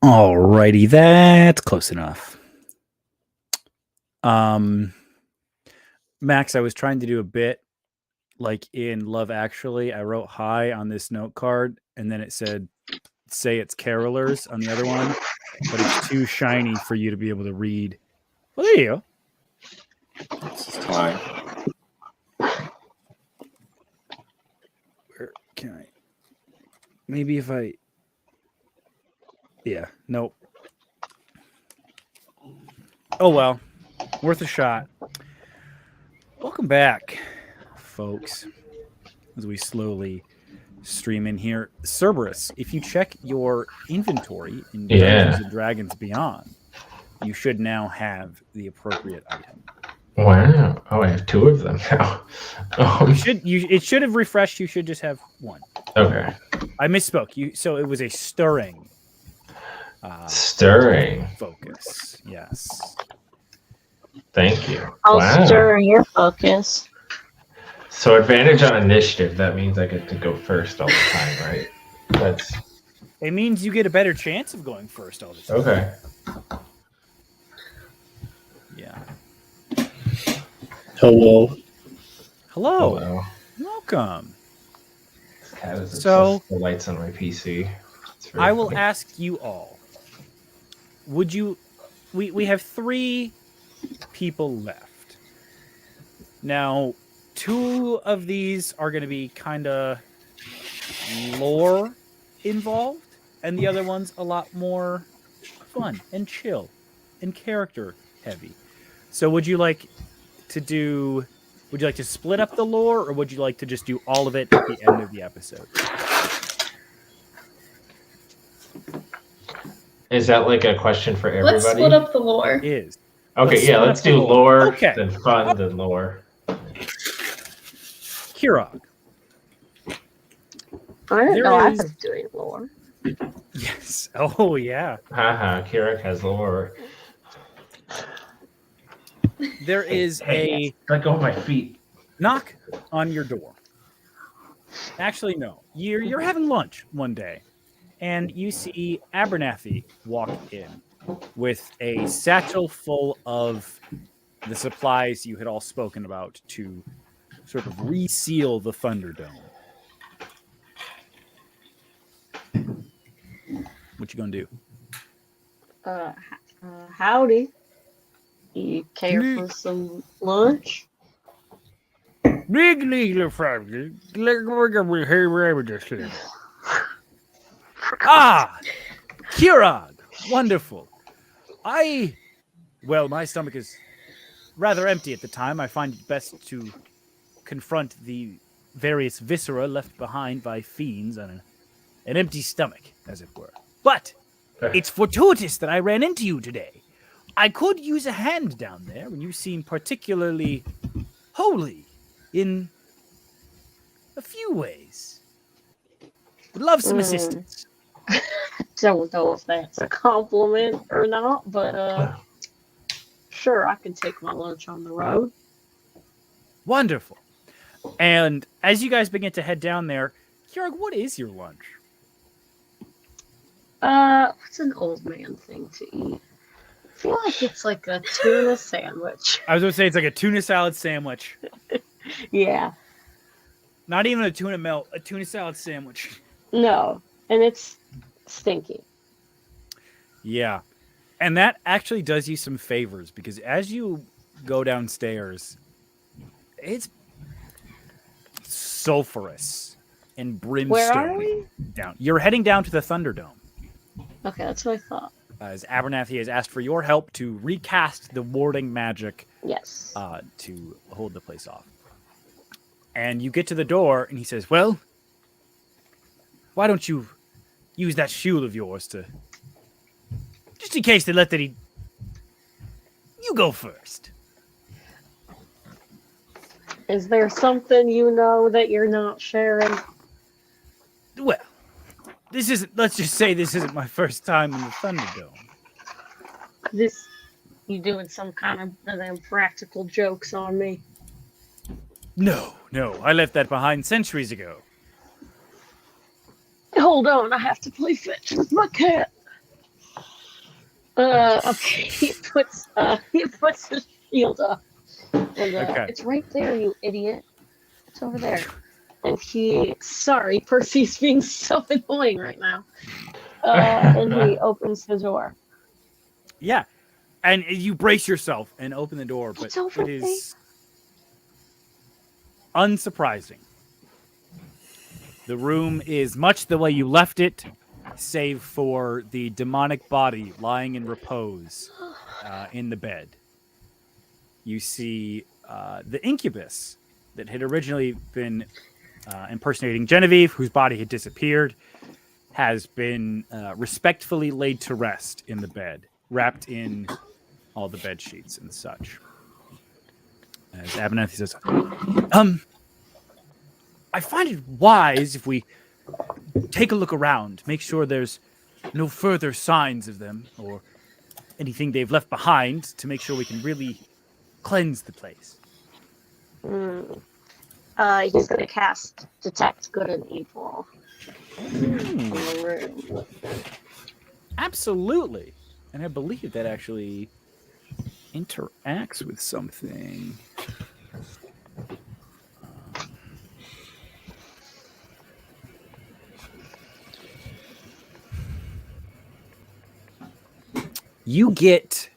Alrighty, that's close enough. Max, I was trying to do a bit like in Love Actually. I wrote hi on this note card, and then it said, say it's carolers on the other one, but it's too shiny for you to be able to read. Well, there you go. It's fine. Where can I? Maybe if I. Yeah, nope. Oh well, worth a shot. Welcome back, folks, as we slowly stream in here. Cerberus, if you check your inventory in Dungeons and Dragons Beyond, you should now have the appropriate item. Wow. Oh, I have 2 of them now. It should have refreshed. You should just have 1. Okay. I misspoke. So it was a stirring. Stirring. Focus. Yes. Thank you. I'll stir your focus. So advantage on initiative. That means I get to go first all the time, right? That's It means you get a better chance of going first all the time. okay. Yeah. Hello. Hello. Hello. Welcome. This cat is So- obsessed with the lights on my PC. It's very I will funny. ask you all. Would you we have 3 people left. Now, 2 of these are going to be kind of lore involved, and the other one's a lot more fun and chill and character heavy. So would you like to split up the lore, or would you like to just do all of it at the end of the episode? Is that like a question for everybody? Let's split up the lore. It is. Okay, let's yeah, split let's up the do lore. lore, Okay. then fun, then lore. Kirog. I didn't There know I is- was doing lore. Yes. Oh, yeah. Haha, Kirak has lore. There is a Let go of my feet. knock on your door. Actually, no. You're having lunch one day, and you see Abernathy walk in with a satchel full of the supplies you had all spoken about to sort of reseal the Thunderdome. What you gonna do? Howdy. You care for some lunch? Big legal family. Ah, Kirog, wonderful. Well, my stomach is rather empty at the time. I find it best to confront the various viscera left behind by fiends on an empty stomach, as it were. But it's fortuitous that I ran into you today. I could use a hand down there, and you seem particularly holy in a few ways. Would love some assistance. Don't know if that's a compliment or not, but sure, I can take my lunch on the road. Wonderful. And as you guys begin to head down there, Kjorg, what is your lunch? What's an old man thing to eat? I feel like it's like a tuna sandwich. I was going to say it's like a tuna salad sandwich. Yeah. Not even a tuna melt, a tuna salad sandwich. No, and it's stinky. Yeah. And that actually does you some favors because as you go downstairs, it's sulfurous and brimstone. Where are we? Down. You're heading down to the Thunderdome. Okay, that's what I thought. As Abernathy has asked for your help to recast the warding magic Yes. to hold the place off. And you get to the door, and he says, well, why don't you use that shield of yours to... Just in case they let that he... You go first. Is there something you know that you're not sharing? Well, this isn't... Let's just say this isn't my first time in the Thunderdome. You doing some kind of them practical jokes on me? No, I left that behind centuries ago. Hold on, I have to play fetch with my cat. Okay, he puts his shield up, and Okay. it's right there, you idiot. It's over there. And sorry, Percy's being so annoying right now. And he opens the door. Yeah, and you brace yourself and open the door, but It's over it is unsurprising. The room is much the way you left it, save for the demonic body lying in repose in the bed. You see the incubus that had originally been impersonating Genevieve, whose body had disappeared, has been respectfully laid to rest in the bed, wrapped in all the bed sheets and such. As Abernathy says, I find it wise if we take a look around, make sure there's no further signs of them or anything they've left behind to make sure we can really cleanse the place. He's gonna cast Detect Good and Evil on the room. Absolutely. And I believe that actually interacts with something. You get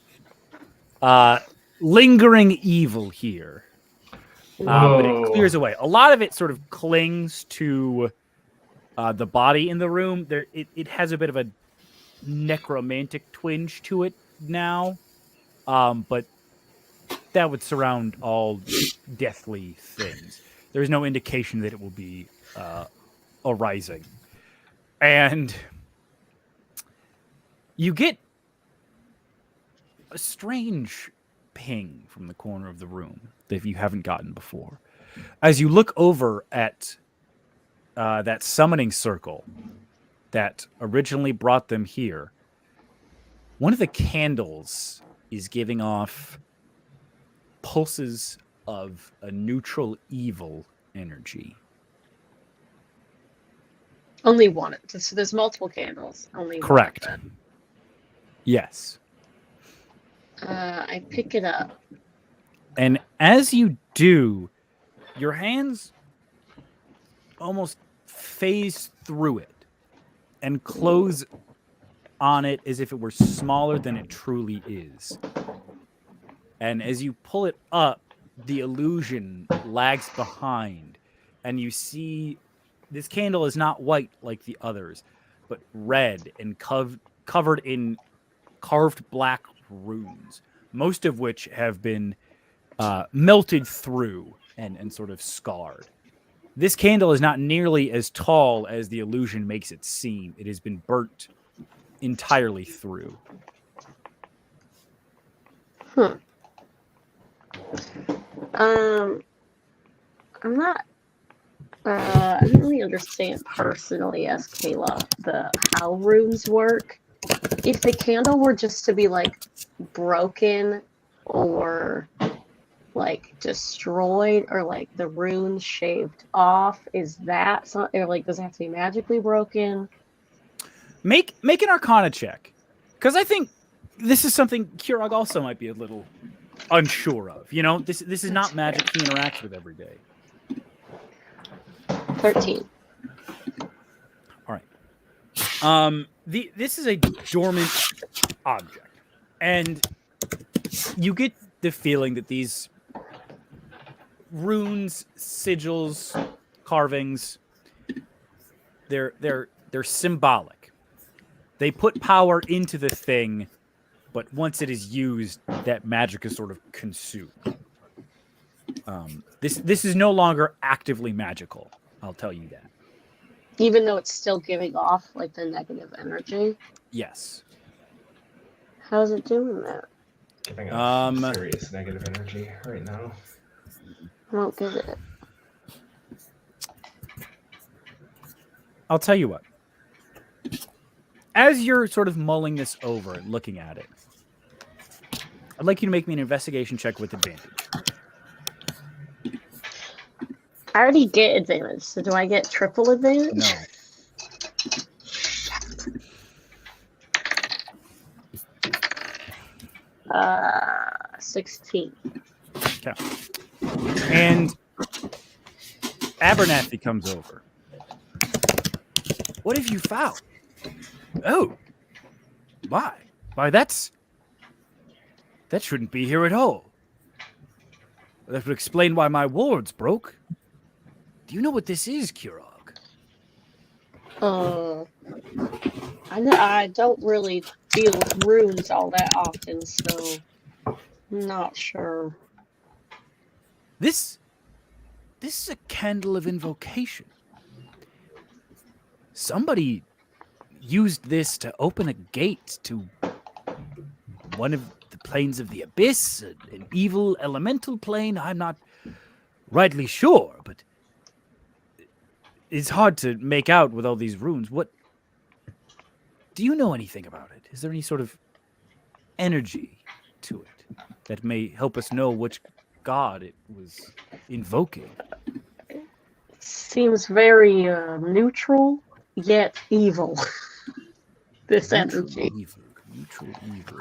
lingering evil here, but it clears away. A lot of it sort of clings to the body in the room. It has a bit of a necromantic twinge to it now, but that would surround all deathly things. There's no indication that it will be arising. And you get a strange ping from the corner of the room that you haven't gotten before. As you look over at that summoning circle that originally brought them here, one of the candles is giving off pulses of a neutral evil energy. Only one. So there's multiple candles. Only Correct. one. Yes. I pick it up. And as you do, your hands almost phase through it and close on it as if it were smaller than it truly is. And as you pull it up, the illusion lags behind, and you see this candle is not white like the others, but red and covered in carved black runes, most of which have been melted through and sort of scarred. This candle is not nearly as tall as the illusion makes it seem. It has been burnt entirely through. I'm not. I don't really understand personally, as Kayla, how runes work. If the candle were just to be like broken or like destroyed or like the runes shaved off, is that something, or like does it have to be magically broken? Make an Arcana check, because I think this is something Kurog also might be a little unsure of. You know, this is not magic he interacts with every day. 13. All right. This is a dormant object, and you get the feeling that these runes, sigils, carvings, they're symbolic. They put power into the thing, but once it is used, that magic is sort of consumed. This is no longer actively magical. I'll tell you that. Even though it's still giving off like the negative energy. Yes. How's it doing that? Giving off serious negative energy right now. I don't get it. I'll tell you what. As you're sort of mulling this over and looking at it, I'd like you to make me an investigation check with advantage. I already get advantage, so do I get triple advantage? No. 16. And Abernathy comes over. What have you found? Oh, why that shouldn't be here at all. That would explain why my wards broke. Do you know what this is, Kurog? I don't really deal with runes all that often, so I'm not sure. This is a candle of invocation. Somebody used this to open a gate to one of the planes of the abyss, an evil elemental plane. I'm not rightly sure, but it's hard to make out with all these runes. What do you know anything about it? Is there any sort of energy to it that may help us know which god it was invoking? Seems very neutral, yet evil. This Neutral energy. evil. Neutral evil.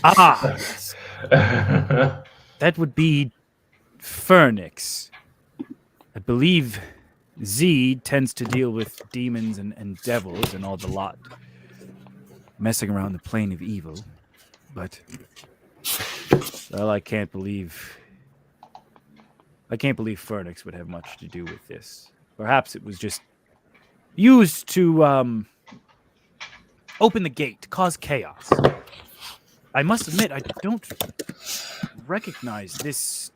Ah, yes. That would be Phoenix. I believe Z tends to deal with demons and devils and all the lot, messing around the plane of evil. But, well, I can't believe Phoenix would have much to do with this. Perhaps it was just used to open the gate, cause chaos. I must admit, I don't recognize this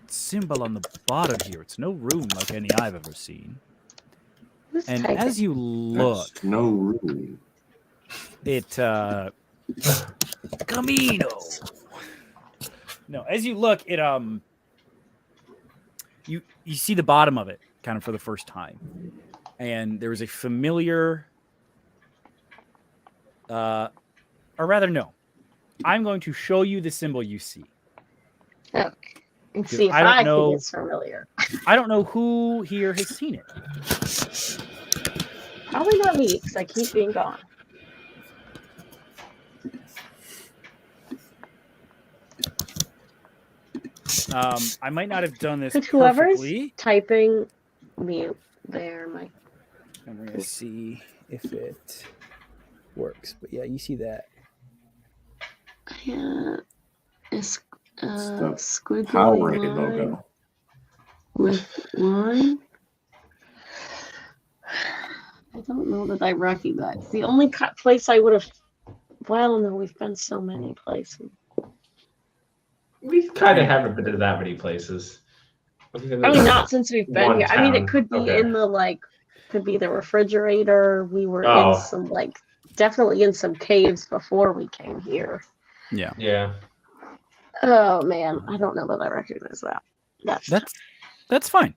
symbol on the bottom here. It's no rune like any I've ever seen. Let's And take as it. you look, That's no rule. it Camino. No, as you look, it you see the bottom of it kind of for the first time, and there is a familiar, or rather, no. I'm going to show you the symbol you see. Okay. And see if I don't I know- think it's familiar. I don't know who here has seen it. Probably not me, because I keep being gone. I might not have done this Could whoever's perfectly. typing mute there, Mike. I'm going to see if it works. But yeah, you see that. Yeah. It's the squiggly Power Rated line logo. with line. I don't know that I recognize. The only place I would have. Well, no, we've been so many places. We kind of haven't been to that many places. I mean, not since we've been One here. I mean, town. it could be Okay. in the could be the refrigerator. We were Oh. in some definitely in some caves before we came here. Yeah. Yeah. Oh man, I don't know that I recognize that. That's fine.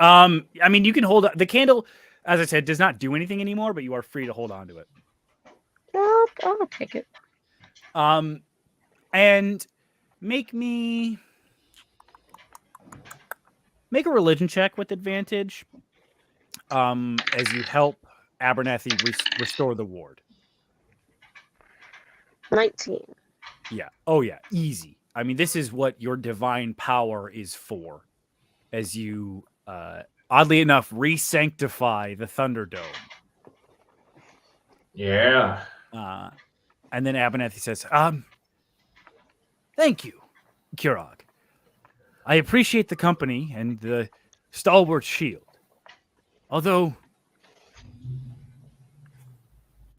I mean, you can hold the candle, as I said, does not do anything anymore, but you are free to hold on to it. I'll take it. And make a religion check with advantage. As you help Abernathy restore the ward. 19. Yeah. Oh yeah. Easy. I mean, this is what your divine power is for. As you, oddly enough, re-sanctify the Thunderdome. Yeah. And then Abernathy says, thank you, Kurog. I appreciate the company and the stalwart shield. Although,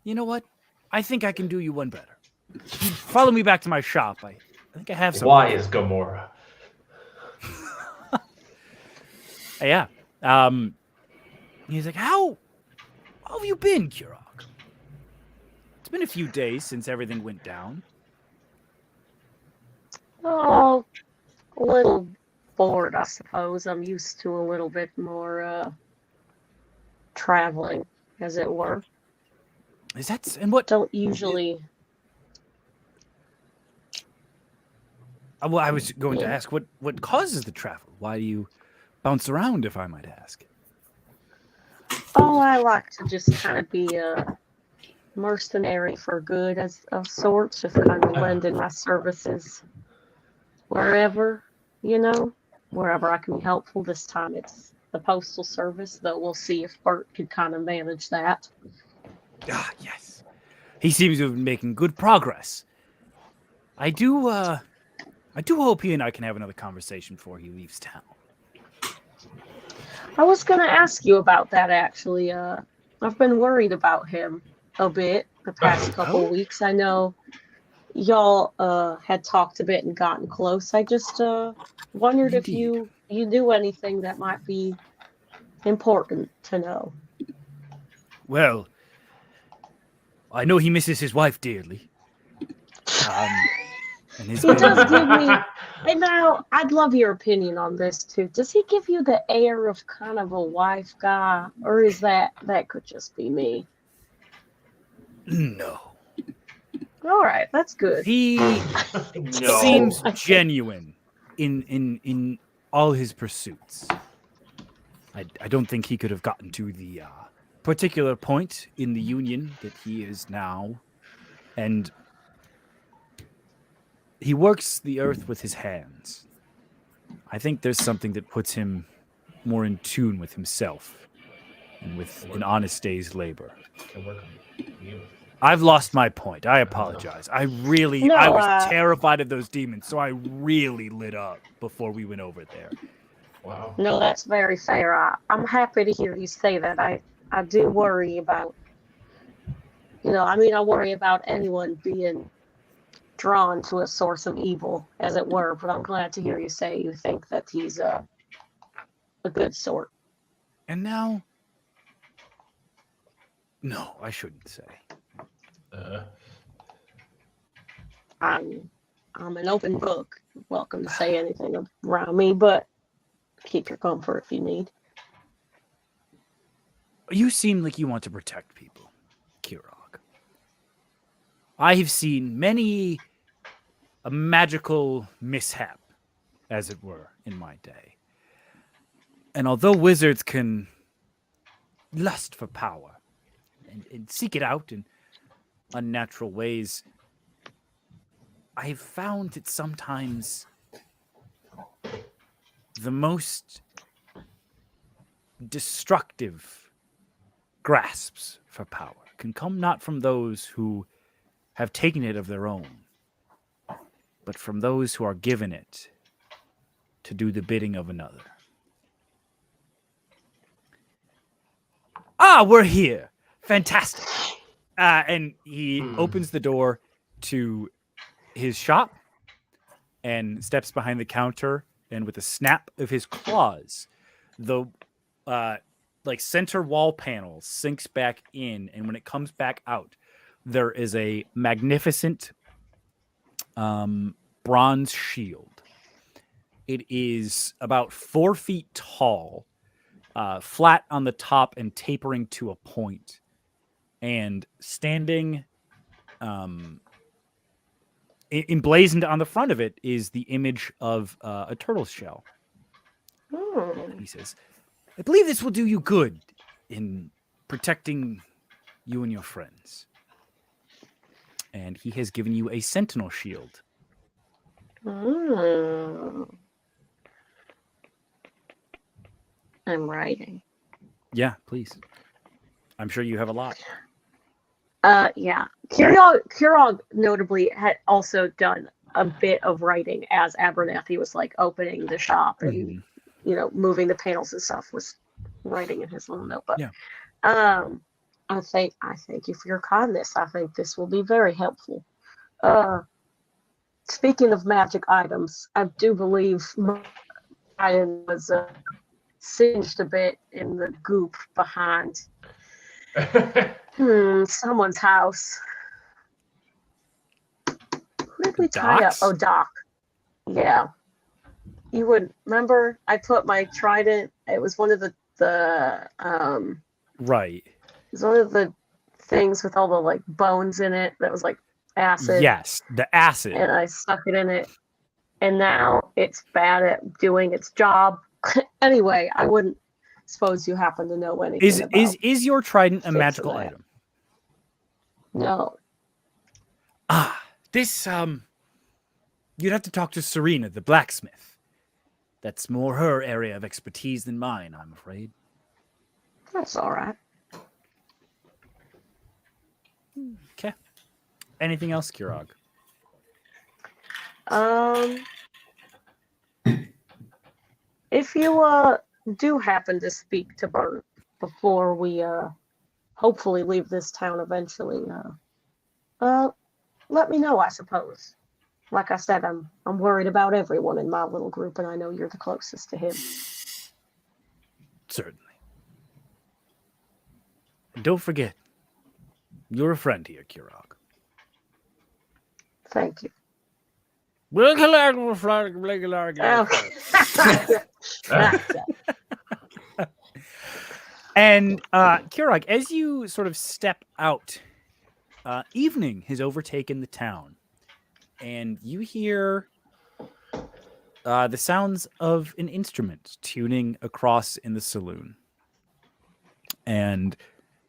you know what? I think I can do you one better. Follow me back to my shop. I think I have some. Why is Gamora? Yeah. He's like, how have you been, Kurog? It's been a few days since everything went down. Oh, a little bored, I suppose. I'm used to a little bit more traveling, as it were. Is that and what? Don't usually. Well, I was going to ask what causes the travel. Why do you bounce around, if I might ask? Oh, I like to just kind of be mercenary for good of sorts, just kind of lending my services wherever, wherever I can be helpful. This time it's the postal service, though we'll see if Bert could kind of manage that. Ah, yes. He seems to have been making good progress. I do hope he and I can have another conversation before he leaves town. I was going to ask you about that, actually. I've been worried about him a bit the past couple of weeks. I know y'all had talked a bit and gotten close. I just wondered if you knew anything that might be important to know. Well, I know he misses his wife dearly. And his He does give me... And now, I'd love your opinion on this, too. Does he give you the air of kind of a wife guy? Or is that could just be me? No. All right, that's good. He No. seems genuine in all his pursuits. I don't think he could have gotten to the particular point in the Union that he is now. And he works the earth with his hands. I think there's something that puts him more in tune with himself and with an honest day's labor. Can work on you. I've lost my point. I apologize. I No, was terrified of those demons, so I really lit up before we went over there. Wow. No, that's very fair. I'm happy to hear you say that. I do worry about, I worry about anyone being drawn to a source of evil, as it were, but I'm glad to hear you say you think that he's a good sort. And now... No, I shouldn't say. I'm an open book. Welcome to say anything around me, but keep your comfort if you need. You seem like you want to protect people, Kirog. I have seen many a magical mishap, as it were, in my day. And although wizards can lust for power and seek it out in unnatural ways, I have found that sometimes the most destructive grasps for power can come not from those who have taken it of their own, but from those who are given it to do the bidding of another. Ah, we're here. Fantastic. And he opens the door to his shop and steps behind the counter, and with a snap of his claws, the center wall panel sinks back in, and when it comes back out, there is a magnificent bronze shield. It is about 4 feet tall, flat on the top and tapering to a point. And standing emblazoned on the front of it is the image of a turtle shell. He says, I believe this will do you good in protecting you and your friends. And he has given you a sentinel shield. I'm writing. Yeah, please. I'm sure you have a lot. Yeah. Kirog notably had also done a bit of writing as Abernathy was opening the shop and moving the panels and stuff, was writing in his little notebook. Yeah. I thank you for your kindness. I think this will be very helpful. Speaking of magic items, I do believe my item was singed a bit in the goop behind someone's house. Who did we tie up? Doc's? Oh, Doc. Yeah. You would remember I put my trident. It was one of the Right. it was one of the things with all the bones in it that was acid. Yes, the acid. And I stuck it in it. And now it's bad at doing its job. Anyway, I wouldn't suppose you happen to know anything about Is your trident a fixing magical that. item? No. This you'd have to talk to Serena, the blacksmith. That's more her area of expertise than mine, I'm afraid. That's all right. Okay. Anything else, Kirog? If you do happen to speak to Bert before we hopefully leave this town eventually, let me know, I suppose. Like I said, I'm worried about everyone in my little group, and I know you're the closest to him. Certainly. And don't forget, you're a friend here, Kirog. Thank you. And Kirog, as you sort of step out, evening has overtaken the town, and you hear the sounds of an instrument tuning across in the saloon. And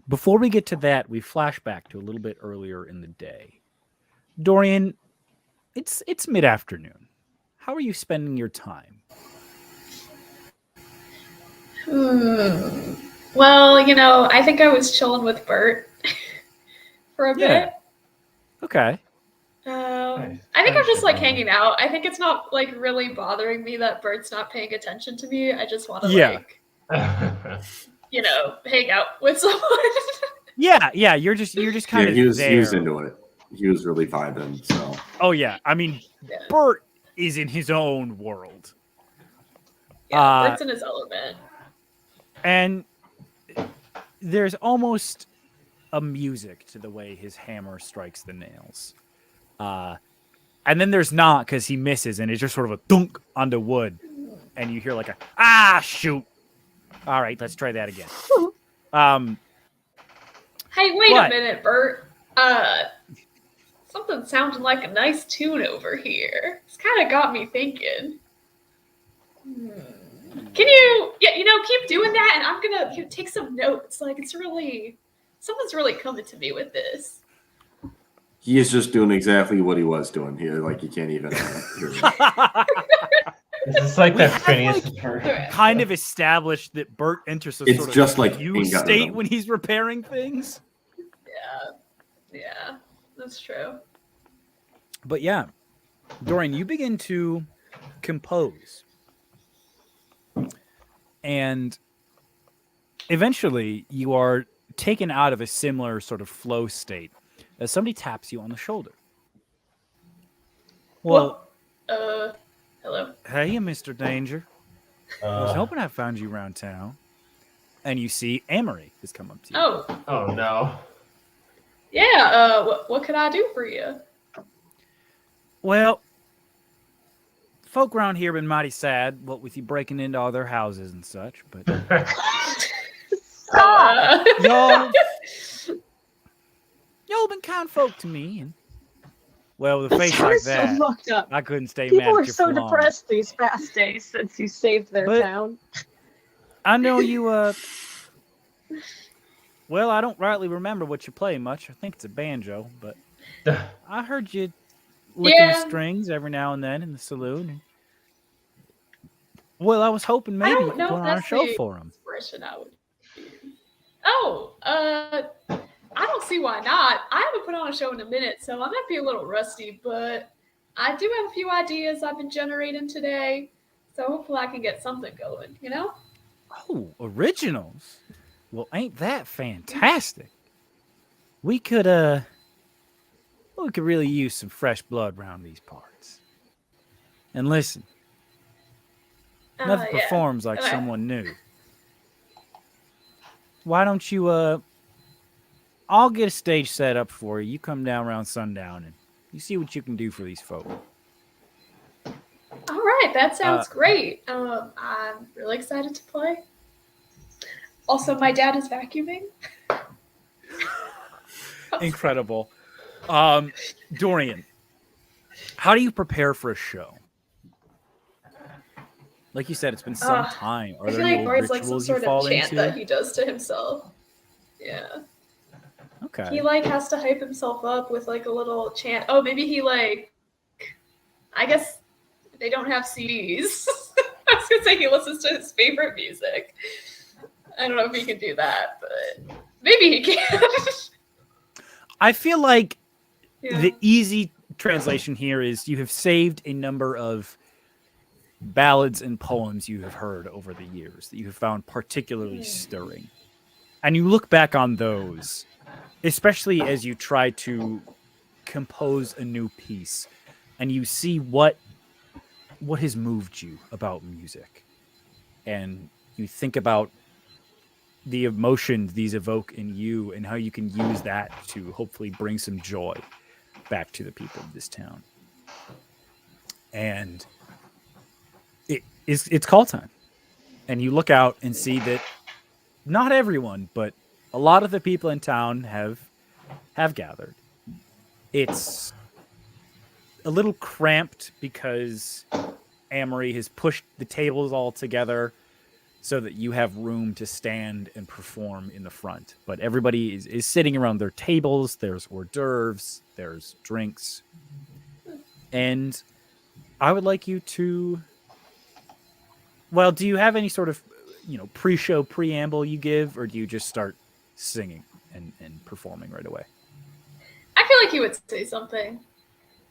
before we get to that, we flash back to a little bit earlier in the day. Dorian, it's mid-afternoon. How are you spending your time? Well, I think I was chilling with Bert for a bit. Okay. I think I'm just hanging out. I think it's not really bothering me that Bert's not paying attention to me. I just want to hang out with someone. Yeah. You're just kind of he was there. into it. He was really vibing. So. Oh yeah, I mean, Bert is in his own world. Yeah, Bert's in his element. And there's almost a music to the way his hammer strikes the nails. And then there's not, because he misses, and it's just sort of a thunk onto wood. And you hear like shoot. All right, let's try that again. Hey, wait a minute, Bert. Something sounded like a nice tune over here. It's kind of got me thinking. Can you, keep doing that, and I'm gonna take some notes. Someone's really coming to me with this. He is just doing exactly what he was doing here. You can't even hear him. It's like that Phineas part. Kind of established that Bert enters a It's sort of just like you ain't got state no- when he's repairing things. Yeah, that's true. But yeah, Dorian, you begin to compose. And eventually you are taken out of a similar sort of flow state as somebody taps you on the shoulder. Well, hello. hey, Mr. Danger. I was hoping I found you around town. And you see Amory has come up to you. Oh no. Yeah, what could I do for you? Well, folk around here been mighty sad, what with you breaking into all their houses and such, but y'all been kind folk to me, and well, with a face like So that, fucked up. I couldn't stay People mad are at you so for long. depressed these past days since you saved their But- town. I know you, well, I don't rightly remember what you play much. I think it's a banjo, but I heard you licking the strings every now and then in the saloon. And, well, I was hoping maybe you could put on a show for them. Expression I would use. I don't see why not. I haven't put on a show in a minute, so I might be a little rusty, but I do have a few ideas I've been generating today, so hopefully I can get something going, Oh, originals? Well, ain't that fantastic? We could really use some fresh blood around these parts. And listen, nothing performs like someone new. Why don't you, I'll get a stage set up for you. You come down around sundown and you see what you can do for these folk. All right, that sounds great. I'm really excited to play. Also, my dad is vacuuming. Incredible. Dorian, how do you prepare for a show? Like you said, it's been some time. Are I there feel any like old Bart's like some rituals you sort fall of chant into? that he does to himself. Yeah. Okay. Okay. He like has to hype himself up with like a little chant. Oh, maybe he like. I guess they don't have CDs. I was gonna say he listens to his favorite music. I don't know if he can do that, but maybe he can. I feel like Yeah. the easy translation here is you have saved a number of ballads and poems you have heard over the years that you have found particularly stirring. And you look back on those, especially as you try to compose a new piece, and you see what has moved you about music. And you think about the emotions these evoke in you and how you can use that to hopefully bring some joy back to the people of this town. And it's call time. And you look out and see that not everyone, but a lot of the people in town have gathered. It's a little cramped because Amory has pushed the tables all together so that you have room to stand and perform in the front. But everybody is sitting around their tables. There's hors d'oeuvres, there's drinks. And I would like you to... Well, do you have any sort of, pre-show preamble you give, or do you just start singing and performing right away? I feel like he would say something.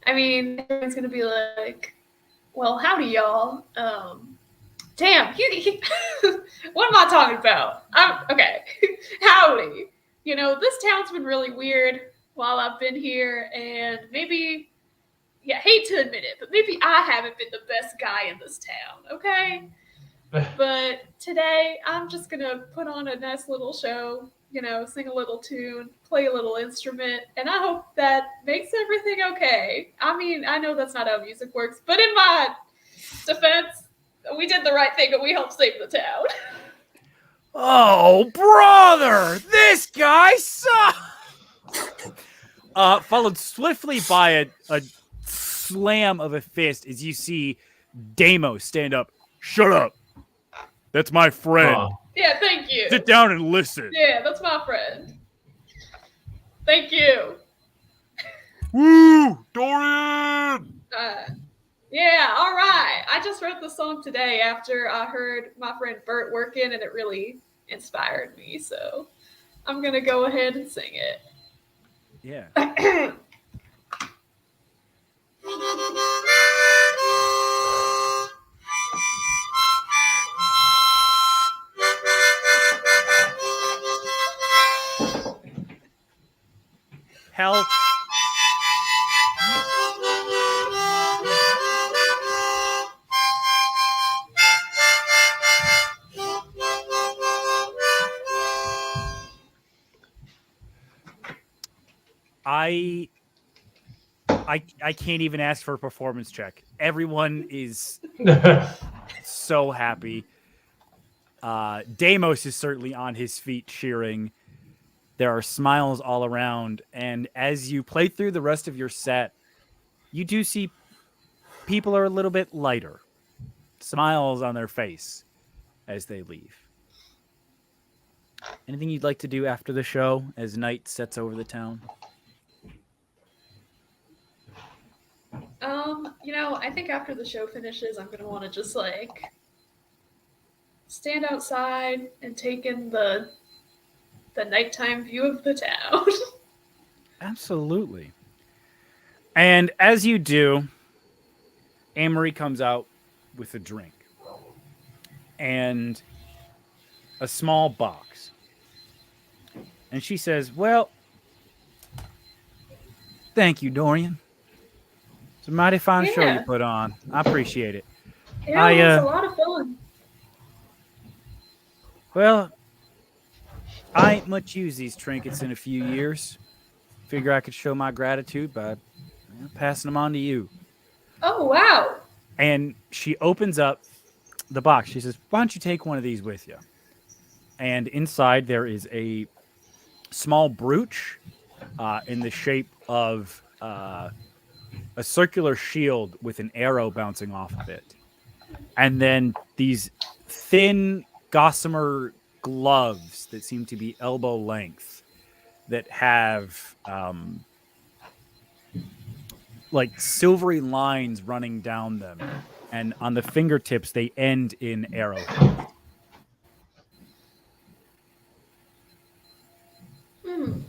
I mean, everyone's gonna be like, "Well, howdy, y'all." Damn, what am I talking about? Okay, howdy. This town's been really weird while I've been here, and maybe, hate to admit it, but maybe I haven't been the best guy in this town. Okay. But today, I'm just going to put on a nice little show, sing a little tune, play a little instrument, and I hope that makes everything okay. I mean, I know that's not how music works, but in my defense, we did the right thing and we helped save the town. Oh, brother! This guy sucks! Followed swiftly by a slam of a fist as you see Deimos stand up. Shut up! That's my friend. Oh. Yeah, thank you. Sit down and listen. Yeah, that's my friend. Thank you. Woo! Dorian! Yeah, all right. I just wrote the song today after I heard my friend Bert working, and it really inspired me. So I'm going to go ahead and sing it. Yeah. Hell. I can't even ask for a performance check. Everyone is so happy. Deimos is certainly on his feet cheering. There are smiles all around. And as you play through the rest of your set, you do see people are a little bit lighter. Smiles on their face as they leave. Anything you'd like to do after the show as night sets over the town? I think after the show finishes, I'm going to want to just, stand outside and take in the nighttime view of the town. Absolutely. And as you do, Amory comes out with a drink and a small box. And she says, well, thank you, Dorian. It's a mighty fine show you put on. I appreciate it. Yeah, it's a lot of fun. Well, I ain't much use these trinkets in a few years. Figure I could show my gratitude by passing them on to you. Oh, wow. And she opens up the box. She says, why don't you take one of these with you? And inside there is a small brooch in the shape of a circular shield with an arrow bouncing off of it. And then these thin gossamer gloves that seem to be elbow length that have like silvery lines running down them, and on the fingertips they end in arrowheads. Hmm.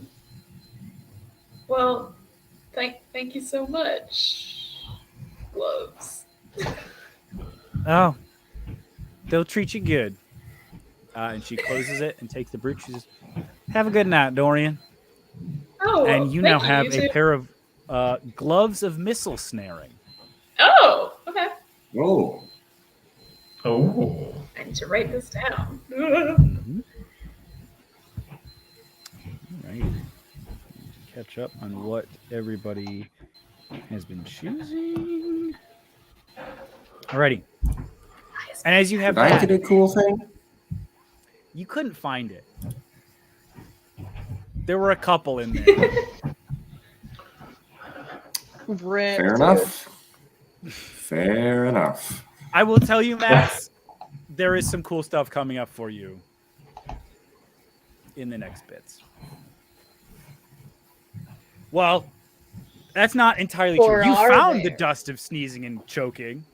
Well, thank you so much. Gloves. Oh, they'll treat you good. And she closes it and takes the brooch. She says, "Have a good night, Dorian." Oh, And you thank now have you a too. pair of gloves of missile snaring. Oh, okay. Oh, Oh. I need to write this down. Mhm. All right. Catch up on what everybody has been choosing. Alrighty. And as you have did I that, get a cool thing? you couldn't find it. There were a couple in there. Rip, Fair dude. enough. Fair enough. I will tell you, Max, there is some cool stuff coming up for you in the next bits. Well, that's not entirely Or true. You are found the there? dust of sneezing and choking.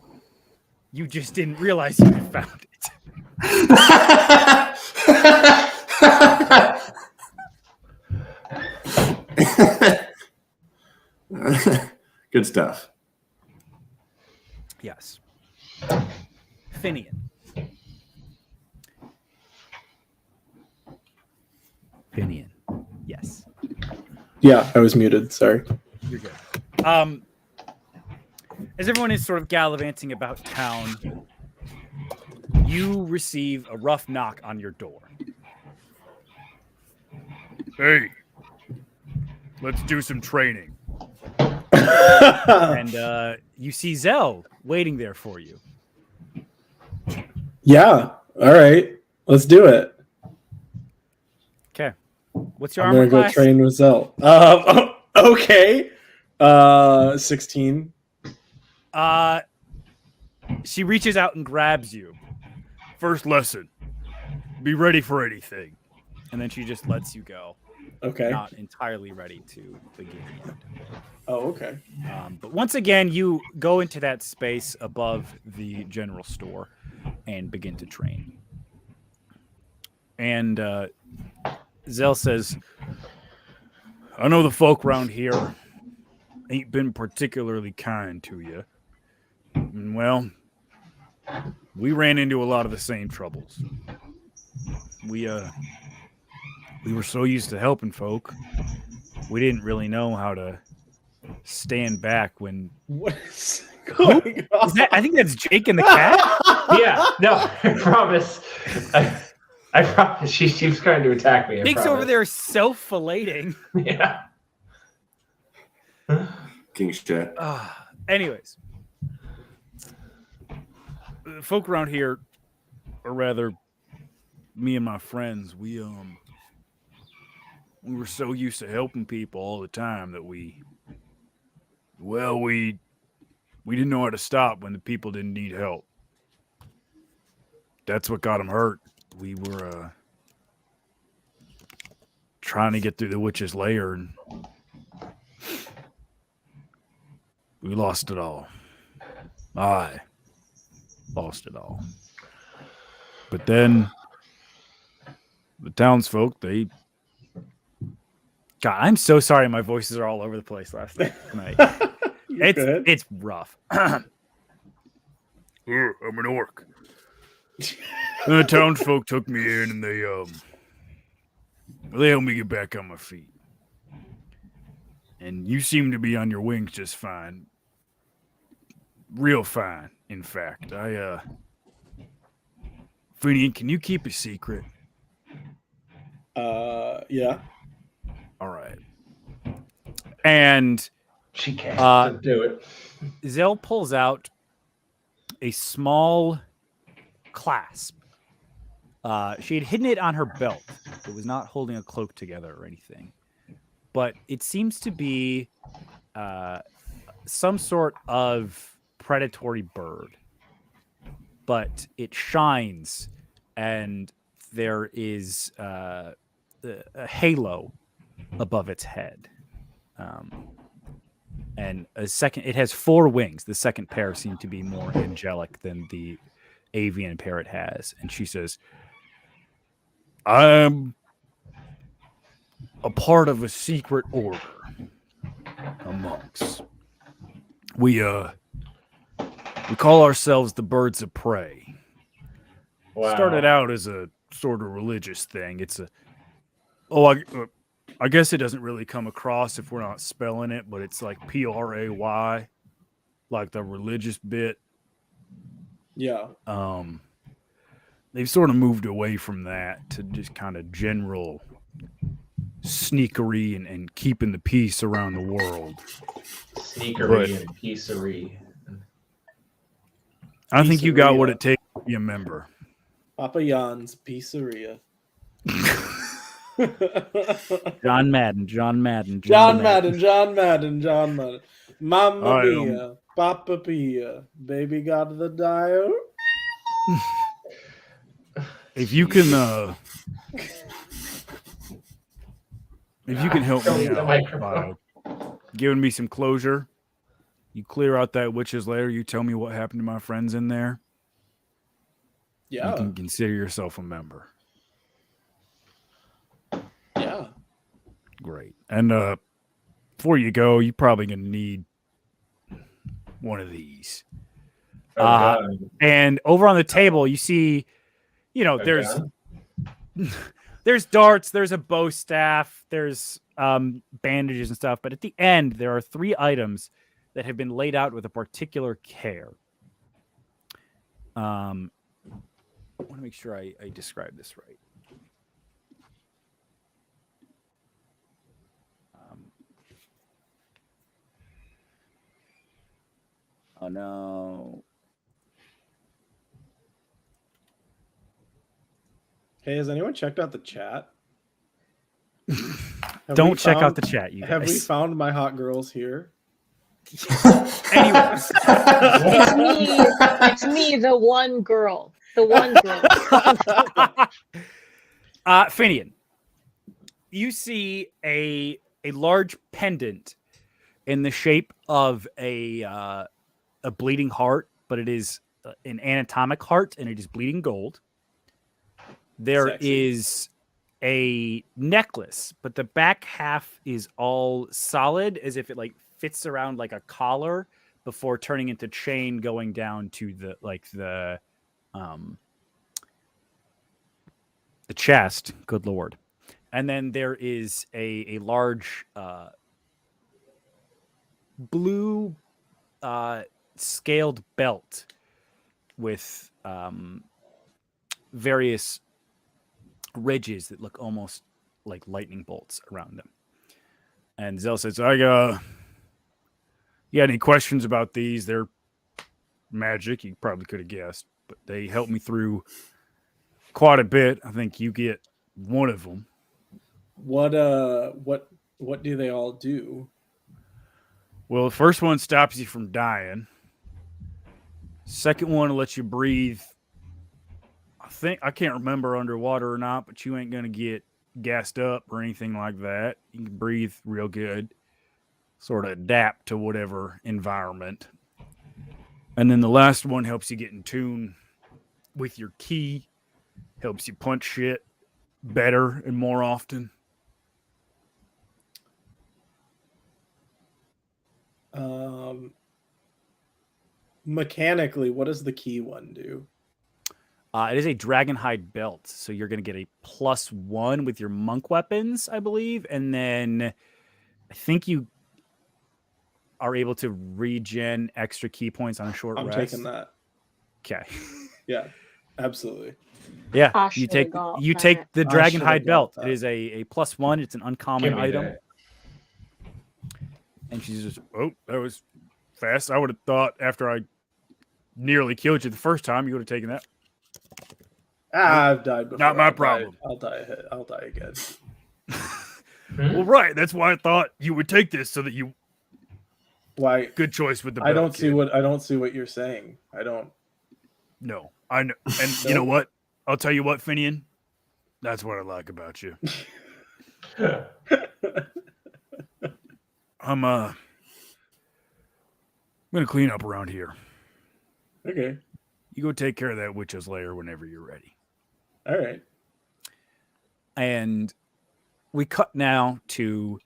You just didn't realize you had found it. Good stuff. Yes. Finian. Finian. Yes. Yeah, I was muted. Sorry. You're good. As everyone is sort of gallivanting about town, you receive a rough knock on your door. Hey, let's do some training. And you see Zell waiting there for you. Yeah. All right. Let's do it. Okay. What's your I'm armor gonna go class? train with Zell. Okay. 16. She reaches out and grabs you. First lesson. Be ready for anything. And then she just lets you go. Okay. Not entirely ready to begin yet. Oh, okay. But once again, you go into that space above the general store and begin to train. And Zell says, I know the folk around here ain't been particularly kind to you. And well, we ran into a lot of the same troubles. We were so used to helping folk, we didn't really know how to stand back when What is going on? Is that, I think that's Jake and the cat. Yeah, no, I promise. I promise. She was trying to attack me. I Jake's over promise. there self-fillating. Yeah. King's chat. Anyways, folk around here, or rather, me and my friends, we were so used to helping people all the time that we didn't know how to stop when the people didn't need help. That's what got them hurt. We were trying to get through the witch's lair, and we lost it all. I lost it all. But then the townsfolk, they... God, I'm so sorry my voices are all over the place last night. Good. It's rough. I'm an orc. And the townsfolk took me in and they helped me get back on my feet. And you seem to be on your wings just fine. Real fine, in fact. Finian, can you keep a secret? Yeah. All right. And She can't do it. Zell pulls out a small clasp. She had hidden it on her belt. It was not holding a cloak together or anything. But it seems to be some sort of predatory bird. But it shines, and there is a halo above its head. And it has 4 wings. The second pair seem to be more angelic than the avian pair it has. And she says, I'm a part of a secret order, a monks. We call ourselves the Birds of Prey. Wow. Started out as a sort of religious thing. It's I guess it doesn't really come across if we're not spelling it, but it's like Pray, like the religious bit. Yeah. They've sort of moved away from that to just kind of general sneakery and keeping the peace around the world. Sneakery and peacery. I think you got Pizzeria. what it takes to be a member. Papa Jan's Pizzeria. John Madden. John Madden. Mamma I, mia, Papa Pia, baby got the dial. If you can, help Don't me eat the out microphone. by giving me some closure, you clear out that witch's lair. You tell me what happened to my friends in there. You Yeah, can consider yourself a member. yeah. Great. And before you go, you're probably gonna need one of these. Oh, God. And over on the table, you see, Okay. there's darts, there's a bow staff, there's bandages and stuff. But at the end, there are 3 items that have been laid out with a particular care. I want to make sure I describe this right. Oh no. Hey, has anyone checked out the chat? Don't check out the chat, you Have we guys. found my hot girls here? Anyways, It's me, the one girl. The one girl. Finian, you see a large pendant in the shape of a bleeding heart, but it is an anatomic heart and it is bleeding gold. There Sexy. is a necklace, but the back half is all solid, as if it like fits around like a collar before turning into chain going down to the chest. Good Lord. And then there is a large blue scaled belt with various ridges that look almost like lightning bolts around them. And Zell says, you got any questions about these? They're magic. You probably could have guessed, but they helped me through quite a bit. I think you get one of them. What do they all do? Well, the first one stops you from dying. Second one will let you breathe. I can't remember underwater or not, but you ain't going to get gassed up or anything like that. You can breathe real good, sort of adapt to whatever environment. And then the last one helps you get in tune with your ki, helps you punch shit better and more often. Mechanically, what does the key one do? It is a dragonhide belt, so you're going to get a +1 with your monk weapons, I believe, and then I think you are able to regen extra key points on a short I'm rest. taking that. Okay. Yeah, absolutely. Yeah, I you should've take got the I should've dragonhide got belt. that. It is a +1. It's an uncommon Give me item. that. And she's just, oh, that was fast. I would have thought after I nearly killed you the first time, you would have taken that. I've died before. Not my I'll die- problem. I'll die again. Well, right. That's why I thought you would take this so that you. Why? Good choice with the belt. I don't see kid. what you're saying. I don't. No, I know. And you know what? I'll tell you what, Finian. That's what I like about you. I'm gonna clean up around here. Okay. You go take care of that witch's lair whenever you're ready. All right. And we cut now to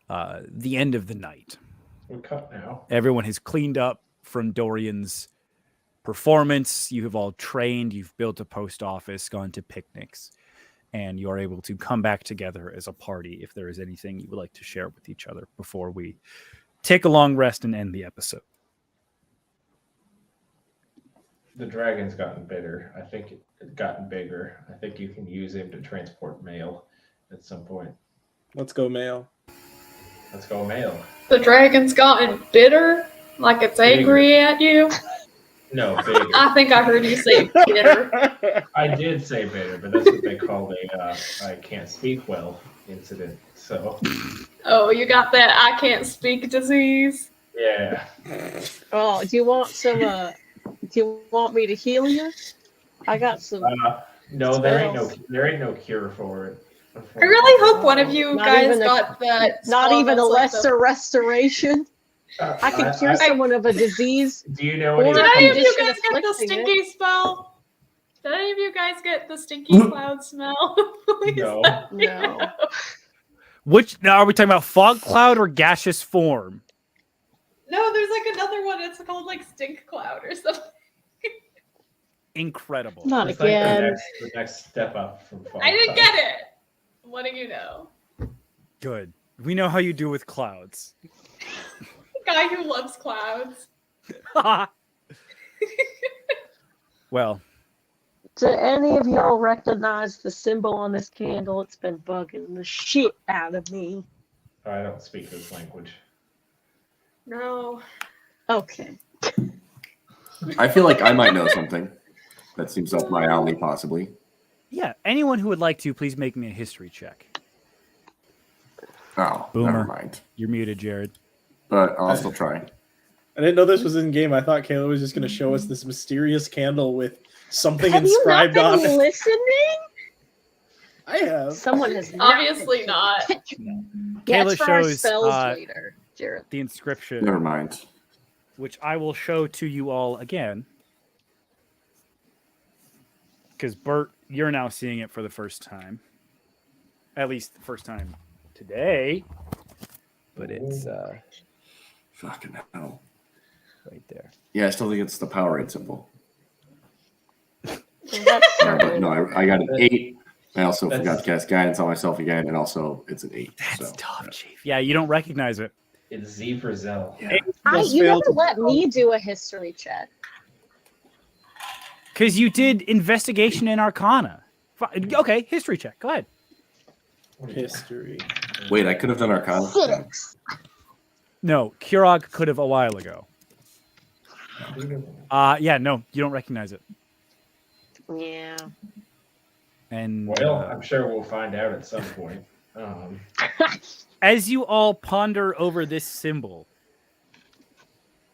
the end of the night. We're cut now. Everyone has cleaned up from Dorian's performance. You have all trained. You've built a post office, gone to picnics, and you are able to come back together as a party if there is anything you would like to share with each other before we take a long rest and end the episode. The dragon's gotten bitter. I think it's gotten bigger. I think you can use him to transport mail at some point. Let's go, mail. Let's go mail. The dragon's gotten bitter, like it's angry at you. No, bigger. I think I heard you say bitter. I did say bitter, but that's what they call a I can't speak well incident. So, Oh, you got that I can't speak disease? yeah. Oh, do you want some? Do you want me to heal you? I got some. No, there ain't no cure for it. I really hope one of you Not guys even a- got that. Not spell even a that's like the- lesser restoration. I can cure someone of a disease. Do you know Or- any? Did any of you condition guys get the afflicting it. stinky spell? Did any of you guys get the stinky cloud smell? Please No. let me No. know. Which now are we talking about fog cloud or gaseous form? No, there's like another one. It's called like stink cloud or something. Incredible. Not It's like again. the next step up from Fall I didn't Cloud. get it. What do you know? Good. We know how you do with clouds. Guy who loves clouds. Well, Do any of y'all recognize the symbol on this candle? It's been bugging the shit out of me. I don't speak this language. No. Okay. I feel like I might know something that seems up my alley, possibly. yeah. Anyone who would like to, please make me a history check. Oh, Boomer. never mind. You're muted, Jared. But I'll still try. I didn't know this was in game. I thought Kayla was just going to show us this mysterious candle with something Have you not inscribed on been it. listening? I have. Someone has not Obviously been- not. Yeah, Kayla it's for our shows, spells uh, later, Jared. The inscription, Never mind. which I will show to you all again. Because Bert, you're now seeing it for the first time. At least the first time today. But it's Fucking hell. right there. Yeah, I still think it's the Powerade symbol. That's But certainly no, I got an 8. I also That's- forgot to cast guidance on myself again, and also it's an 8. That's so, tough, Chief. Yeah, you don't recognize it. It's Z for Zell. Yeah. Almost you failed never to- let me do a history check. Because you did investigation and arcana. Okay, history check. Go ahead. History. Wait, I could have done Arcana. 6. No, Kurog could have a while ago. Yeah, no, you don't recognize it. Yeah. And Well, I'm sure we'll find out at some point. as you all ponder over this symbol,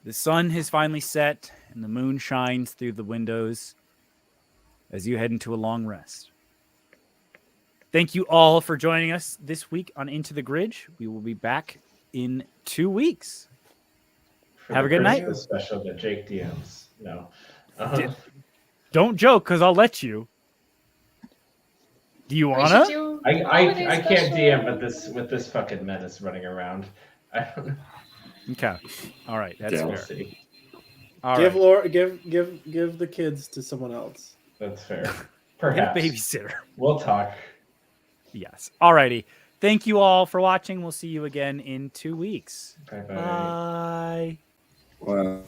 the sun has finally set and the moon shines through the windows as you head into a long rest. Thank you all for joining us this week on Into the Gridge. We will be back in 2 weeks. For Have the a good night. Christmas special that Jake DMs. No. Don't joke, because I'll let you. Do you We wanna? should do I holiday can't special. DM with this fucking menace running around. I don't know. Okay. All right. That's Yeah. We'll fair. see. All Give right. Laura, give the kids to someone else. That's fair. Get a Perhaps. babysitter. We'll talk. Yes. All righty. Thank you all for watching. We'll see you again in 2 weeks. Bye-bye. Bye. Well,